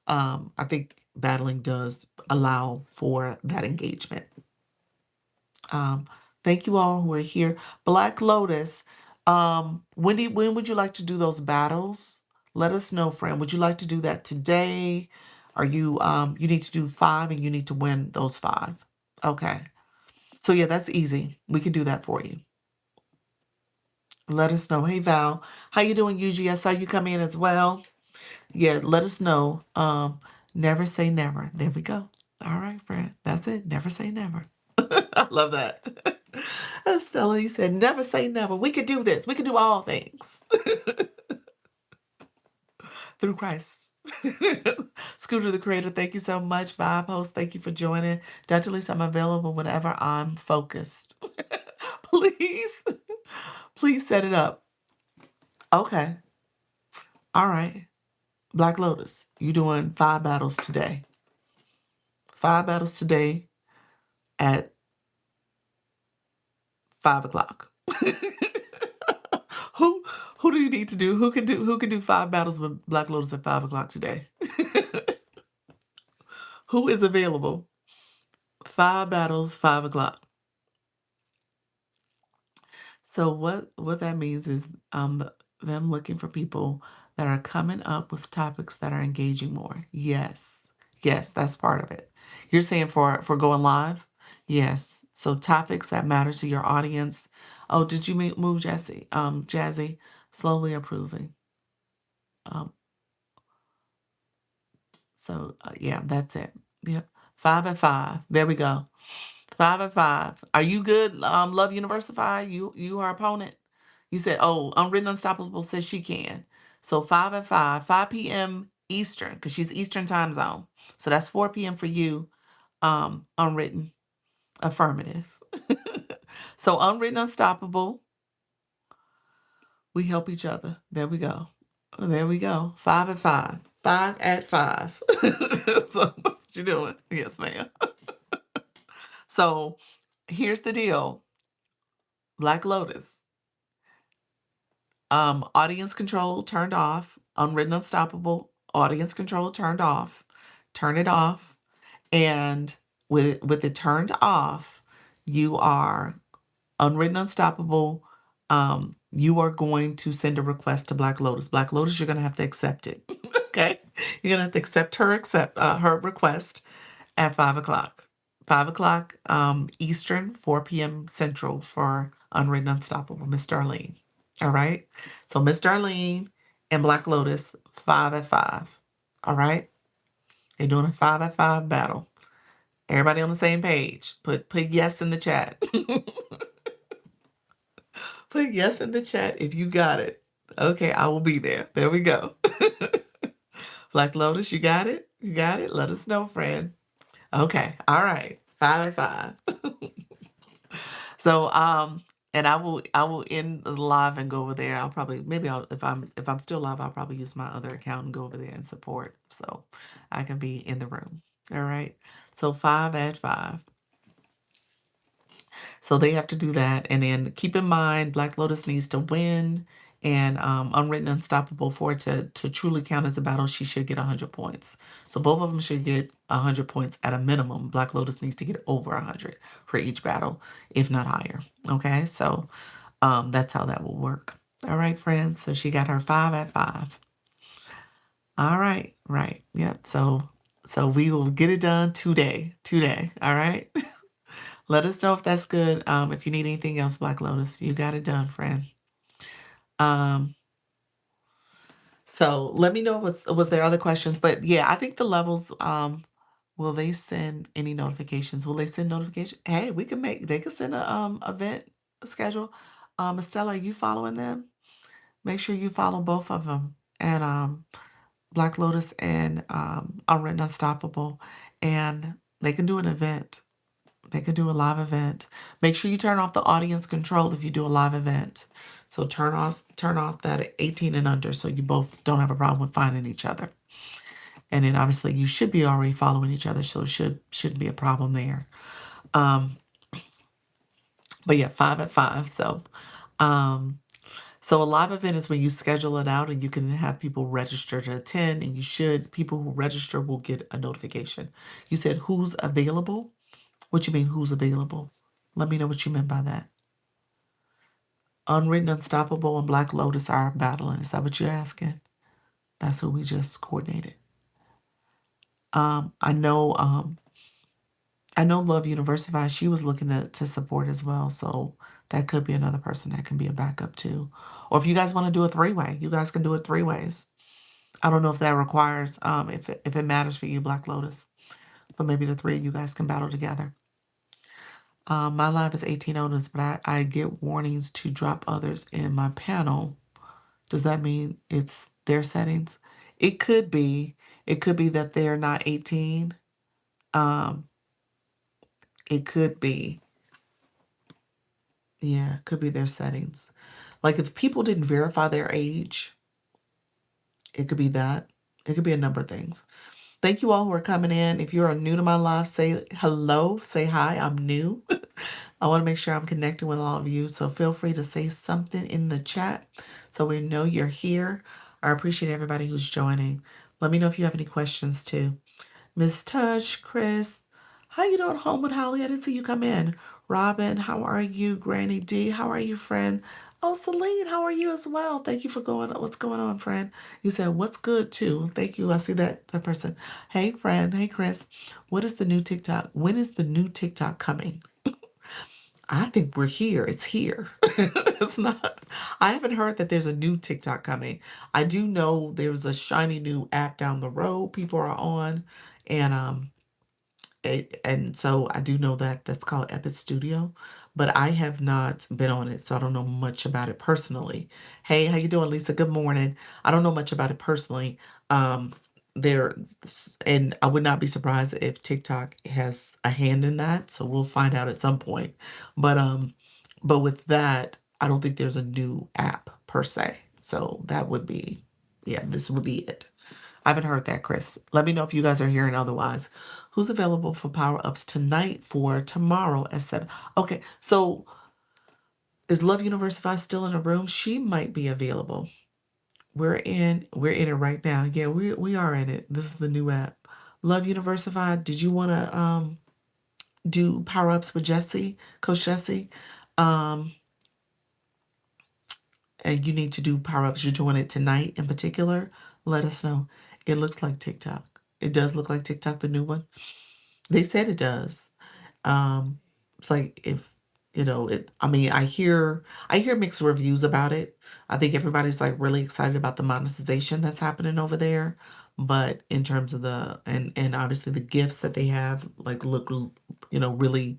I think battling does allow for that engagement. Um, Thank you all who are here. Black Lotus, when would you like to do those battles? Let us know, friend. Would you like to do that today? Are you need to do 5 and you need to win those 5. Okay. So yeah, that's easy. We can do that for you. Let us know. Hey Val, how you doing, Yuji? I saw you come in as well. Yeah, let us know. Never say never. There we go. All right, friend. That's it. Never say never. I love that. Stella, you said, never say never. We could do this. We could do all things through Christ. Scooter the Creator, thank you so much. Vibe Host, thank you for joining. Dr. Lisa, I'm available whenever I'm focused. Please, please set it up. Okay. All right. Black Lotus, you doing 5 battles today. 5 battles today at 5 o'clock. who who do you need to do? Who can do 5 battles with Black Lotus at 5 o'clock today? Who is available? 5 battles, 5 o'clock. So what that means is them looking for people that are coming up with topics that are engaging more. Yes. Yes, that's part of it. You're saying for going live? Yes. So topics that matter to your audience. Oh, did you move Jesse? Jazzy, slowly approving. Um, yeah, that's it. Yep. 5 at 5. There we go. 5 at 5. Are you good? Love Universify. You our opponent. You said, oh, Unwritten Unstoppable says she can. So 5 at 5, 5 p.m. Eastern, because she's Eastern time zone. So that's 4 p.m. for you. Unwritten affirmative. So Unwritten Unstoppable. We help each other. There we go. There we go. 5 at 5. 5 at 5. So what you doing? Yes, ma'am. So here's the deal. Black Lotus. Audience control turned off. Unwritten Unstoppable. Audience control turned off. Turn it off. And with it turned off, you are Unwritten Unstoppable. You are going to send a request to Black Lotus. Black Lotus, you're gonna have to accept it. Okay, you're gonna have to accept her request at 5 o'clock. 5 o'clock Eastern, 4 p.m. Central for Unwritten Unstoppable, Miss Darlene. All right. So Miss Darlene and Black Lotus, 5 at 5. All right. They're doing a 5 at 5 battle. Everybody on the same page. Put yes in the chat. Put yes in the chat if you got it. Okay, I will be there. There we go. Black Lotus, you got it? You got it? Let us know, friend. Okay. All right. 5 at 5. So and I will end the live and go over there. I'll probably maybe I'll if I'm still live, I'll probably use my other account and go over there and support so I can be in the room. All right. So 5 at 5. So they have to do that. And then keep in mind, Black Lotus needs to win. And Unwritten Unstoppable, for it to truly count as a battle, she should get 100 points. So both of them should get 100 points at a minimum. Black Lotus needs to get over 100 for each battle, if not higher. Okay, so that's how that will work. All right, friends. So she got her 5 at 5. All right, right. Yep. So we will get it done today. Today. All right. Let us know if that's good. If you need anything else, Black Lotus, you got it done, friend. Um, so let me know was there other questions. But yeah, I think the levels, will they send any notifications? Will they send notifications? Hey, they could send a event schedule. Estella, are you following them? Make sure you follow both of them. And Black Lotus and Unwritten Unstoppable. And they can do an event. They could do a live event. Make sure you turn off the audience control if you do a live event. So turn off that 18 and under so you both don't have a problem with finding each other. And then obviously you should be already following each other, so it shouldn't be a problem there. Um, but yeah, 5 at 5. So a live event is when you schedule it out and you can have people register to attend, and people who register will get a notification. You said who's available? What you mean who's available? Let me know what you meant by that. Unwritten Unstoppable and Black Lotus are battling. Is that what you're asking? That's who we just coordinated. I know Love University, she was looking to support as well. So that could be another person that can be a backup too. Or if you guys want to do a 3-way, you guys can do it 3 ways. I don't know if that requires if it matters for you, Black Lotus. But maybe the 3 of you guys can battle together. My live is 18 owners, but I get warnings to drop others in my panel. Does that mean it's their settings? It could be. It could be that they're not 18. Um, it could be, yeah, it could be their settings. Like if people didn't verify their age, it could be that. It could be a number of things. Thank you all who are coming in. If you're new to my live, say hello, say hi. I'm new. I want to make sure I'm connecting with all of you. So feel free to say something in the chat so we know you're here. I appreciate everybody who's joining. Let me know if you have any questions too. Miss Touch, Chris, how you doing home with Holly? I didn't see you come in. Robin, how are you? Granny D, how are you, friend? Oh, Celine, how are you as well? Thank you for going. What's going on, friend? You said what's good too. Thank you. I see that person. Hey, friend. Hey, Chris. What is the new TikTok? When is the new TikTok coming? I think we're here. It's here. It's not. I haven't heard that there's a new TikTok coming. I do know there's a shiny new app down the road people are on, and and so I do know that that's called Epic Studio, but I have not been on it, so I don't know much about it personally. Hey, how you doing, Lisa? Good morning. I don't know much about it personally. Um, there, and I would not be surprised if TikTok has a hand in that, so we'll find out at some point. But with that, I don't think there's a new app per se. So that would be, yeah, this would be it. I haven't heard that, Chris. Let me know if you guys are hearing otherwise. Who's available for power ups tonight for tomorrow at 7? Okay, so is Love University still in the room? She might be available. We're in it right now. Yeah, we are in it. This is the new app. Love University. Did you want to do power ups for Jesse, Coach Jesse? Um, and you need to do power ups. You're doing it tonight in particular. Let us know. It looks like TikTok. It does look like TikTok, the new one. They said it does. Um, it's like if it. I mean, I hear mixed reviews about it. I think everybody's like really excited about the monetization that's happening over there. But in terms of and obviously the gifts that they have, like look, really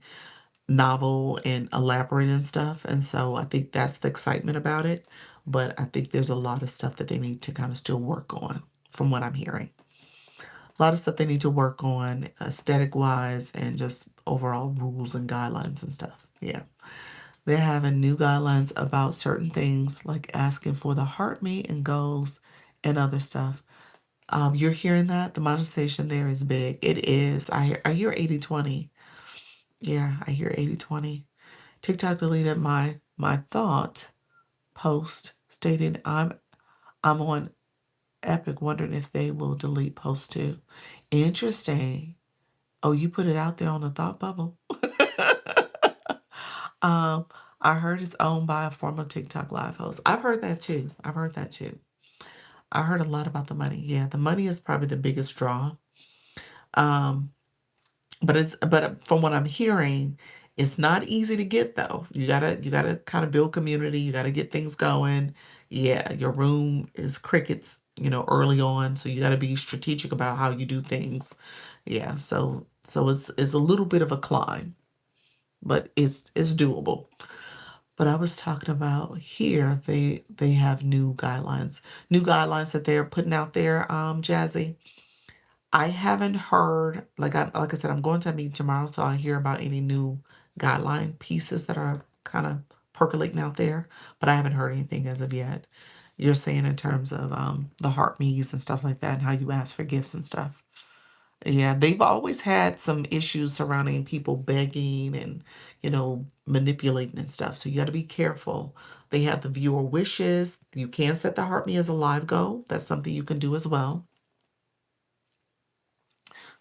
novel and elaborate and stuff. And so I think that's the excitement about it. But I think there's a lot of stuff that they need to kind of still work on, from what I'm hearing. A lot of stuff they need to work on aesthetic wise and just overall rules and guidelines and stuff. Yeah. They're having new guidelines about certain things like asking for the heart rate and goals and other stuff. You're hearing that? The monetization there is big. It is. I hear 80/20. Yeah, I hear 80/20. TikTok deleted my thought post stating I'm on Epic wondering if they will delete posts too. Interesting. Oh, you put it out there on the thought bubble. um, I heard it's owned by a former TikTok live host. I've heard that too. I've heard that too. I heard a lot about the money. Yeah, the money is probably the biggest draw. Um, but from what I'm hearing, it's not easy to get though. You gotta kind of build community. You gotta get things going. Yeah, your room is crickets, early on, so you gotta be strategic about how you do things. Yeah, so it's a little bit of a climb, but it's doable. But I was talking about here, they have new guidelines that they're putting out there, Jazzy. I haven't heard, like I said, I'm going to a meeting tomorrow, so I'll hear about any new guideline pieces that are kind of percolating out there, but I haven't heard anything as of yet. You're saying in terms of the heart me's and stuff like that, and how you ask for gifts and stuff. Yeah, they've always had some issues surrounding people begging and, manipulating and stuff. So you got to be careful. They have the viewer wishes. You can set the heart me as a live goal. That's something you can do as well.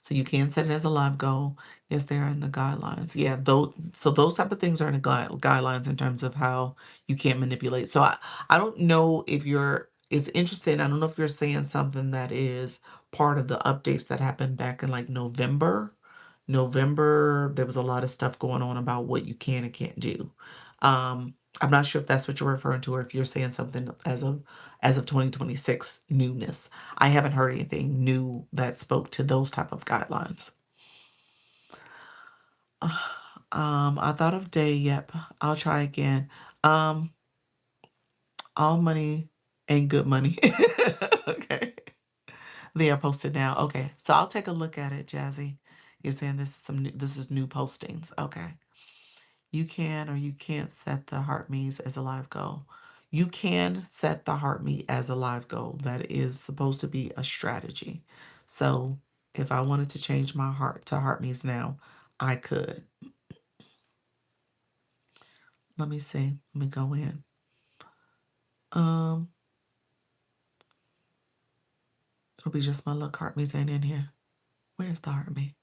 So you can set it as a live goal. Yes, they are in the guidelines. Yeah, those type of things are in the guidelines in terms of how you can't manipulate. So I don't know if it's interesting. I don't know if you're saying something that is part of the updates that happened back in like November. November, there was a lot of stuff going on about what you can and can't do. I'm not sure if that's what you're referring to or if you're saying something as of 2026 newness. I haven't heard anything new that spoke to those type of guidelines. I thought of day, yep. I'll try again. Um, all money ain't good money. Okay. They are posted now. Okay. So I'll take a look at it, Jazzy. You're saying this is new postings. Okay. You can or you can't set the heart me's as a live goal. You can set the heart me as a live goal. That is supposed to be a strategy. So if I wanted to change my heart to heart me's now, I could. Let me see. Let me go in. Um, it'll be just my luck heart me's ain't in here. Where's the heart me?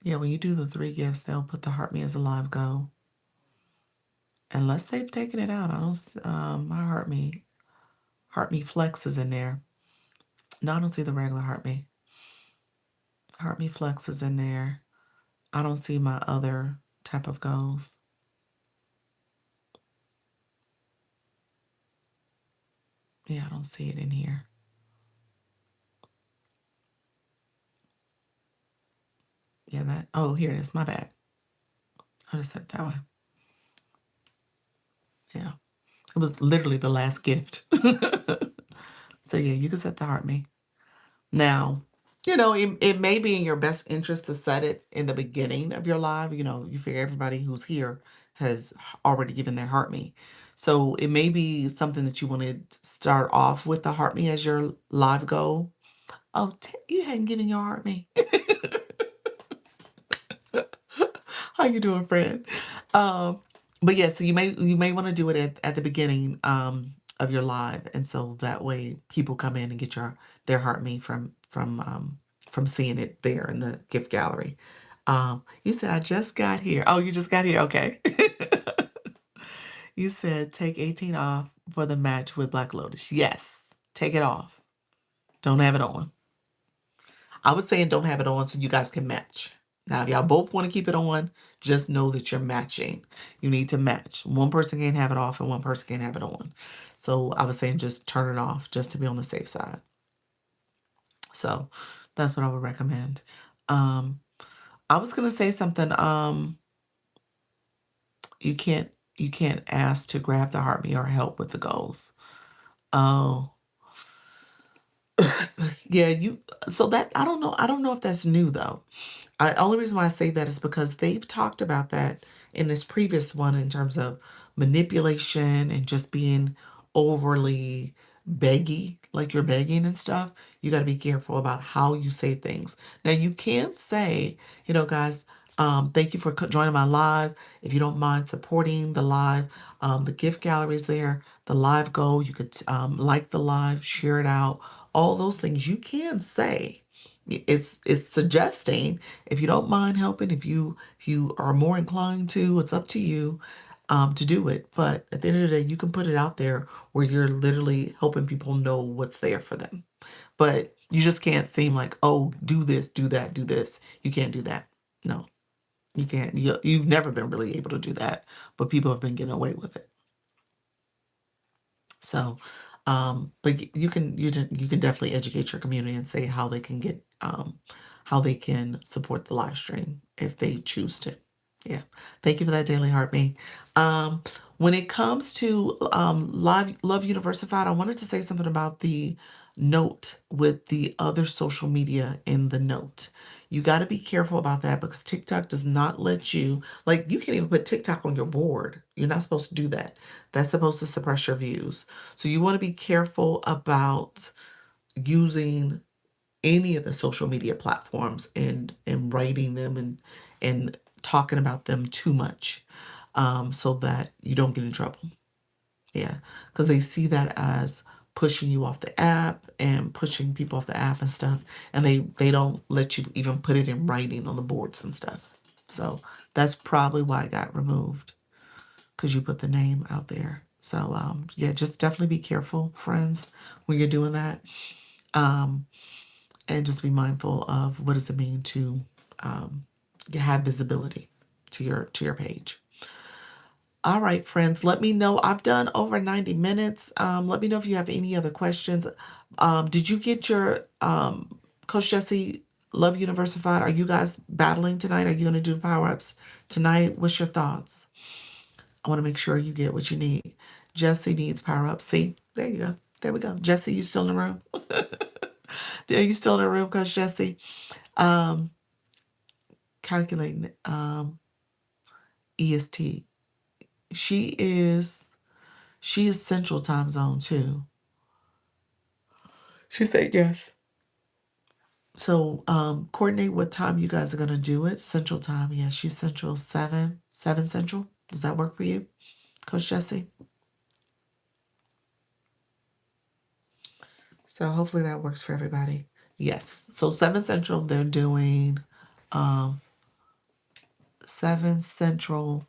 Yeah, when you do the 3 gifts, they'll put the heart me as a live goal. Unless they've taken it out, I don't. My heart me flex is in there. No, I don't see the regular heart me. Heart me flex is in there. I don't see my other type of goals. Yeah, I don't see it in here. Yeah, that. Oh, here it is. My bad. I just said it that way. Yeah, it was literally the last gift. So yeah, you can set the heart me. Now, it may be in your best interest to set it in the beginning of your live. You figure everybody who's here has already given their heart me. So it may be something that you want to start off with the heart me as your live goal. Oh, you hadn't given your heart me. How you doing, friend? Um, but yeah, so you may want to do it at the beginning of your live, and so that way people come in and get their heart me from seeing it there in the gift gallery. You said I just got here. Oh, you just got here. Okay. You said take 18 off for the match with Black Lotus. Yes, take it off. Don't have it on. I was saying don't have it on so you guys can match. Now, if y'all both want to keep it on, just know that you're matching. You need to match. One person can't have it off and one person can't have it on. So I was saying just turn it off just to be on the safe side. So that's what I would recommend. Um, I was gonna say something. You can't you can't ask to grab the heart me or help with the goals. Oh, yeah. So that I don't know if that's new though. Only reason why I say that is because they've talked about that in this previous one in terms of manipulation and just being overly beggy, like you're begging and stuff. You got to be careful about how you say things. Now, you can't say, guys, thank you for joining my live. If you don't mind supporting the live, the gift gallery's there, the live goal, you could like the live, share it out, all those things you can say. It's suggesting if you don't mind helping, if you are more inclined to, it's up to you to do it. But at the end of the day, you can put it out there where you're literally helping people know what's there for them. But you just can't seem like, oh, do this, do that, do this. You can't do that. No, you can't. You've never been really able to do that, but people have been getting away with it. So, but you can definitely educate your community and say how they can support the live stream if they choose to. Yeah. Thank you for that, Daily Heart Me. Um, when it comes to Live Love Universified, I wanted to say something about the note with the other social media in the note. You got to be careful about that because TikTok does not let you, like, you can't even put TikTok on your board. You're not supposed to do that. That's supposed to suppress your views. So you want to be careful about using any of the social media platforms and writing them and talking about them too much, so that you don't get in trouble. Yeah, because they see that as pushing you off the app and pushing people off the app and stuff, and they don't let you even put it in writing on the boards and stuff. So that's probably why it got removed, because you put the name out there. So yeah, just definitely be careful, friends, when you're doing that. Um, and just be mindful of what does it mean to um, have visibility to your page. All right, friends, let me know. I've done over 90 minutes. Let me know if you have any other questions. Did you get your Coach Jesse Love Universified? Are you guys battling tonight? Are you going to do power ups tonight? What's your thoughts? I want to make sure you get what you need. Jesse needs power up. See, there you go. There we go. Jesse, you still in the room? Are you still in the room, Coach Jesse? Um, calculating EST. She is Central Time Zone too. She said yes. So coordinate what time you guys are gonna do it. Central Time. Yeah, she's Central 7 Central. Does that work for you, Coach Jesse? So hopefully that works for everybody. Yes. So 7 Central, they're doing um 7 Central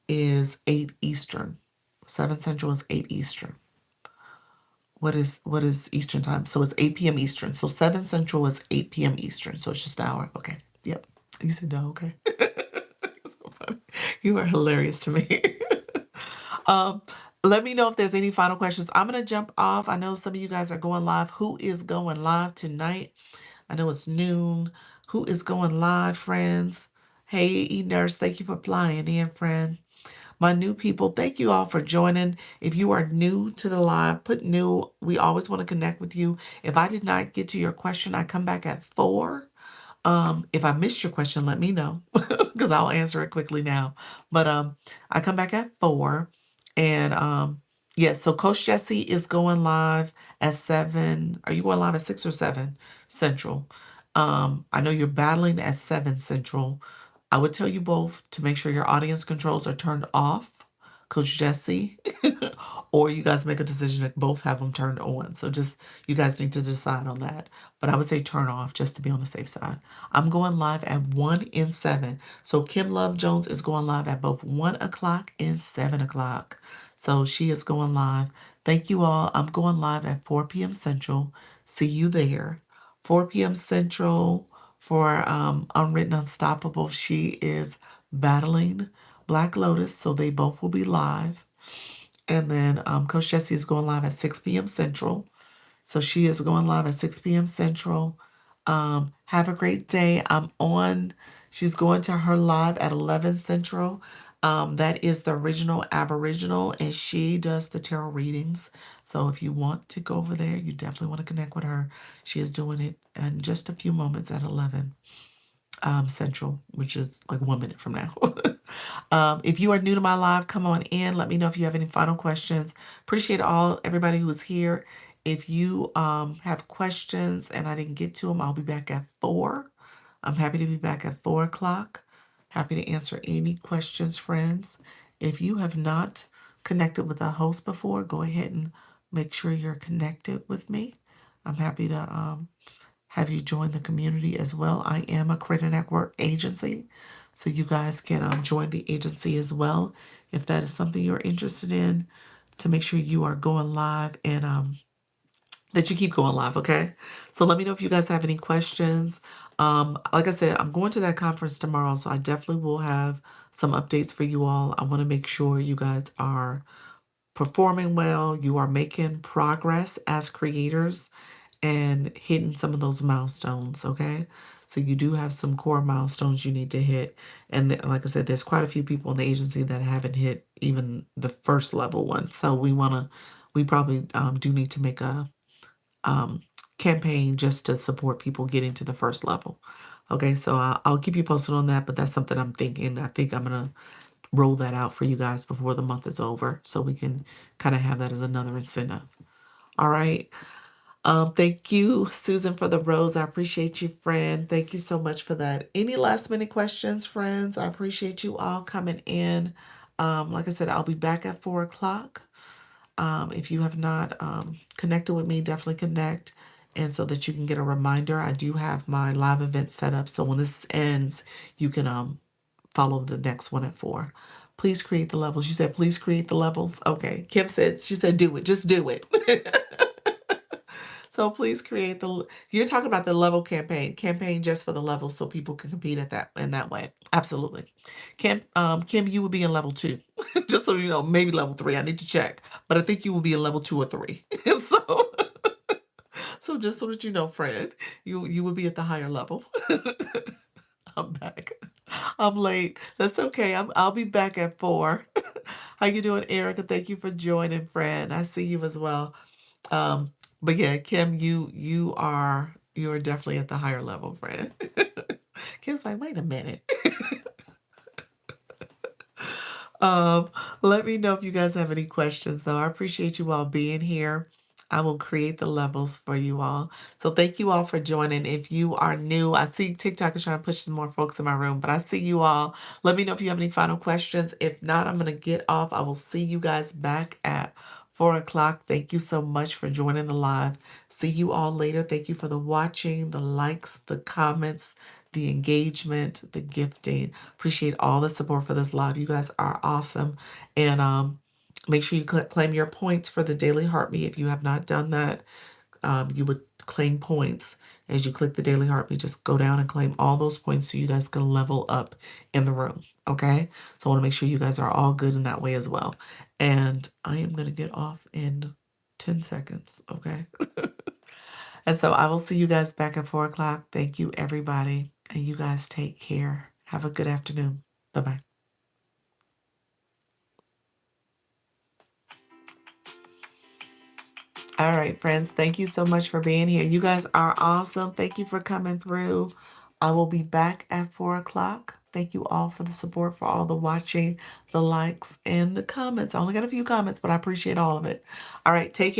is 8 Eastern. 7 Central is 8 Eastern. What is Eastern time? So it's 8 p.m. Eastern. So 7 Central is 8 p.m. Eastern. So it's just an hour. Okay. Yep. You said no, okay. So funny. You are hilarious to me. um, Let me know if there's any final questions. I'm gonna jump off. I know some of you guys are going live. Who is going live tonight? I know it's noon. Who is going live, friends? Hey, E-Nurse, thank you for flying in, friend. My new people, thank you all for joining. If you are new to the live, put new. We always want to connect with you. If I did not get to your question, I come back at 4. If I missed your question, let me know because I'll answer it quickly now. But I come back at 4. And yeah, so Coach Jesse is going live at 7. Are you going live at 6 or 7 Central? I know you're battling at 7 Central. I would tell you both to make sure your audience controls are turned off, Coach Jesse, or you guys make a decision to both have them turned on. So just you guys need to decide on that. But I would say turn off just to be on the safe side. I'm going live at 1 and 7. So Kim Love Jones is going live at both 1 o'clock and 7 o'clock. So she is going live. Thank you all. I'm going live at 4 p.m. Central. See you there. 4 p.m. Central for Unwritten Unstoppable. She is battling Black Lotus, so they both will be live. And then Coach Jessie is going live at 6 p.m. Central. So she is going live at 6 p.m. Central. Have a great day. She's going to her live at 11 Central. That is the original Aboriginal, and she does the tarot readings. So if you want to go over there, you definitely want to connect with her. She is doing it in just a few moments at 11 Central, which is like 1 minute from now. If you are new to my live, come on in. Let me know if you have any final questions. Appreciate everybody who is here. If you have questions and I didn't get to them, I'll be back at 4. I'm happy to be back at 4 o'clock. Happy to answer any questions, friends. If you have not connected with a host before, go ahead and make sure you're connected with me. I'm happy to have you join the community as well. I am a Creator Network agency, so you guys can join the agency as well if that is something you're interested in, to make sure you are going live and that you keep going live, okay? So let me know if you guys have any questions. Like I said, I'm going to that conference tomorrow, so I definitely will have some updates for you all. I want to make sure you guys are performing well, you are making progress as creators and hitting some of those milestones, okay? So you do have some core milestones you need to hit. And like I said, there's quite a few people in the agency that haven't hit even the first level one. So we probably do need to make a um, campaign just to support people getting to the first level. Okay, so I'll keep you posted on that, but that's something I'm thinking. I think I'm gonna roll that out for you guys before the month is over, so we can kind of have that as another incentive. All right. Thank you, Susan, for the rose. I appreciate you, friend. Thank you so much for that. Any last minute questions, friends? I appreciate you all coming in. Like I said, I'll be back at 4 o'clock. If you have not connected with me, definitely connect. And so that you can get a reminder, I do have my live event set up. So when this ends, you can follow the next one at 4. Please create the levels. You said, please create the levels. Okay. Kim said, she said, do it. Just do it. So please create you're talking about the level campaign just for the levels so people can compete at that in that way. Absolutely. Kim, you would be in level 2. Just so you know, maybe level 3. I need to check. But I think you will be in level 2 or 3. So so just so that you know, friend, you would be at the higher level. I'm back. I'm late. That's okay. I'll be back at 4. How you doing, Erica? Thank you for joining, friend. I see you as well. Um, but yeah, Kim, you are definitely at the higher level, friend. Kim's like, wait a minute. Um, Let me know if you guys have any questions, though. I appreciate you all being here. I will create the levels for you all. So thank you all for joining. If you are new, I see TikTok is trying to push some more folks in my room, but I see you all. Let me know if you have any final questions. If not, I'm going to get off. I will see you guys back at 4 o'clock. Thank you so much for joining the live. See you all later. Thank you for the watching, the likes, the comments, the engagement, the gifting. Appreciate all the support for this live. You guys are awesome. And make sure you claim your points for the daily heartbeat. If you have not done that, you would claim points as you click the daily heartbeat. Just go down and claim all those points so you guys can level up in the room. Okay. So I want to make sure you guys are all good in that way as well. And I am going to get off in 10 seconds. Okay. And so I will see you guys back at 4 o'clock. Thank you, everybody. And you guys take care. Have a good afternoon. Bye bye. All right, friends. Thank you so much for being here. You guys are awesome. Thank you for coming through. I will be back at 4 o'clock. Thank you all for the support, for all the watching, the likes, and the comments. I only got a few comments, but I appreciate all of it. All right, take care.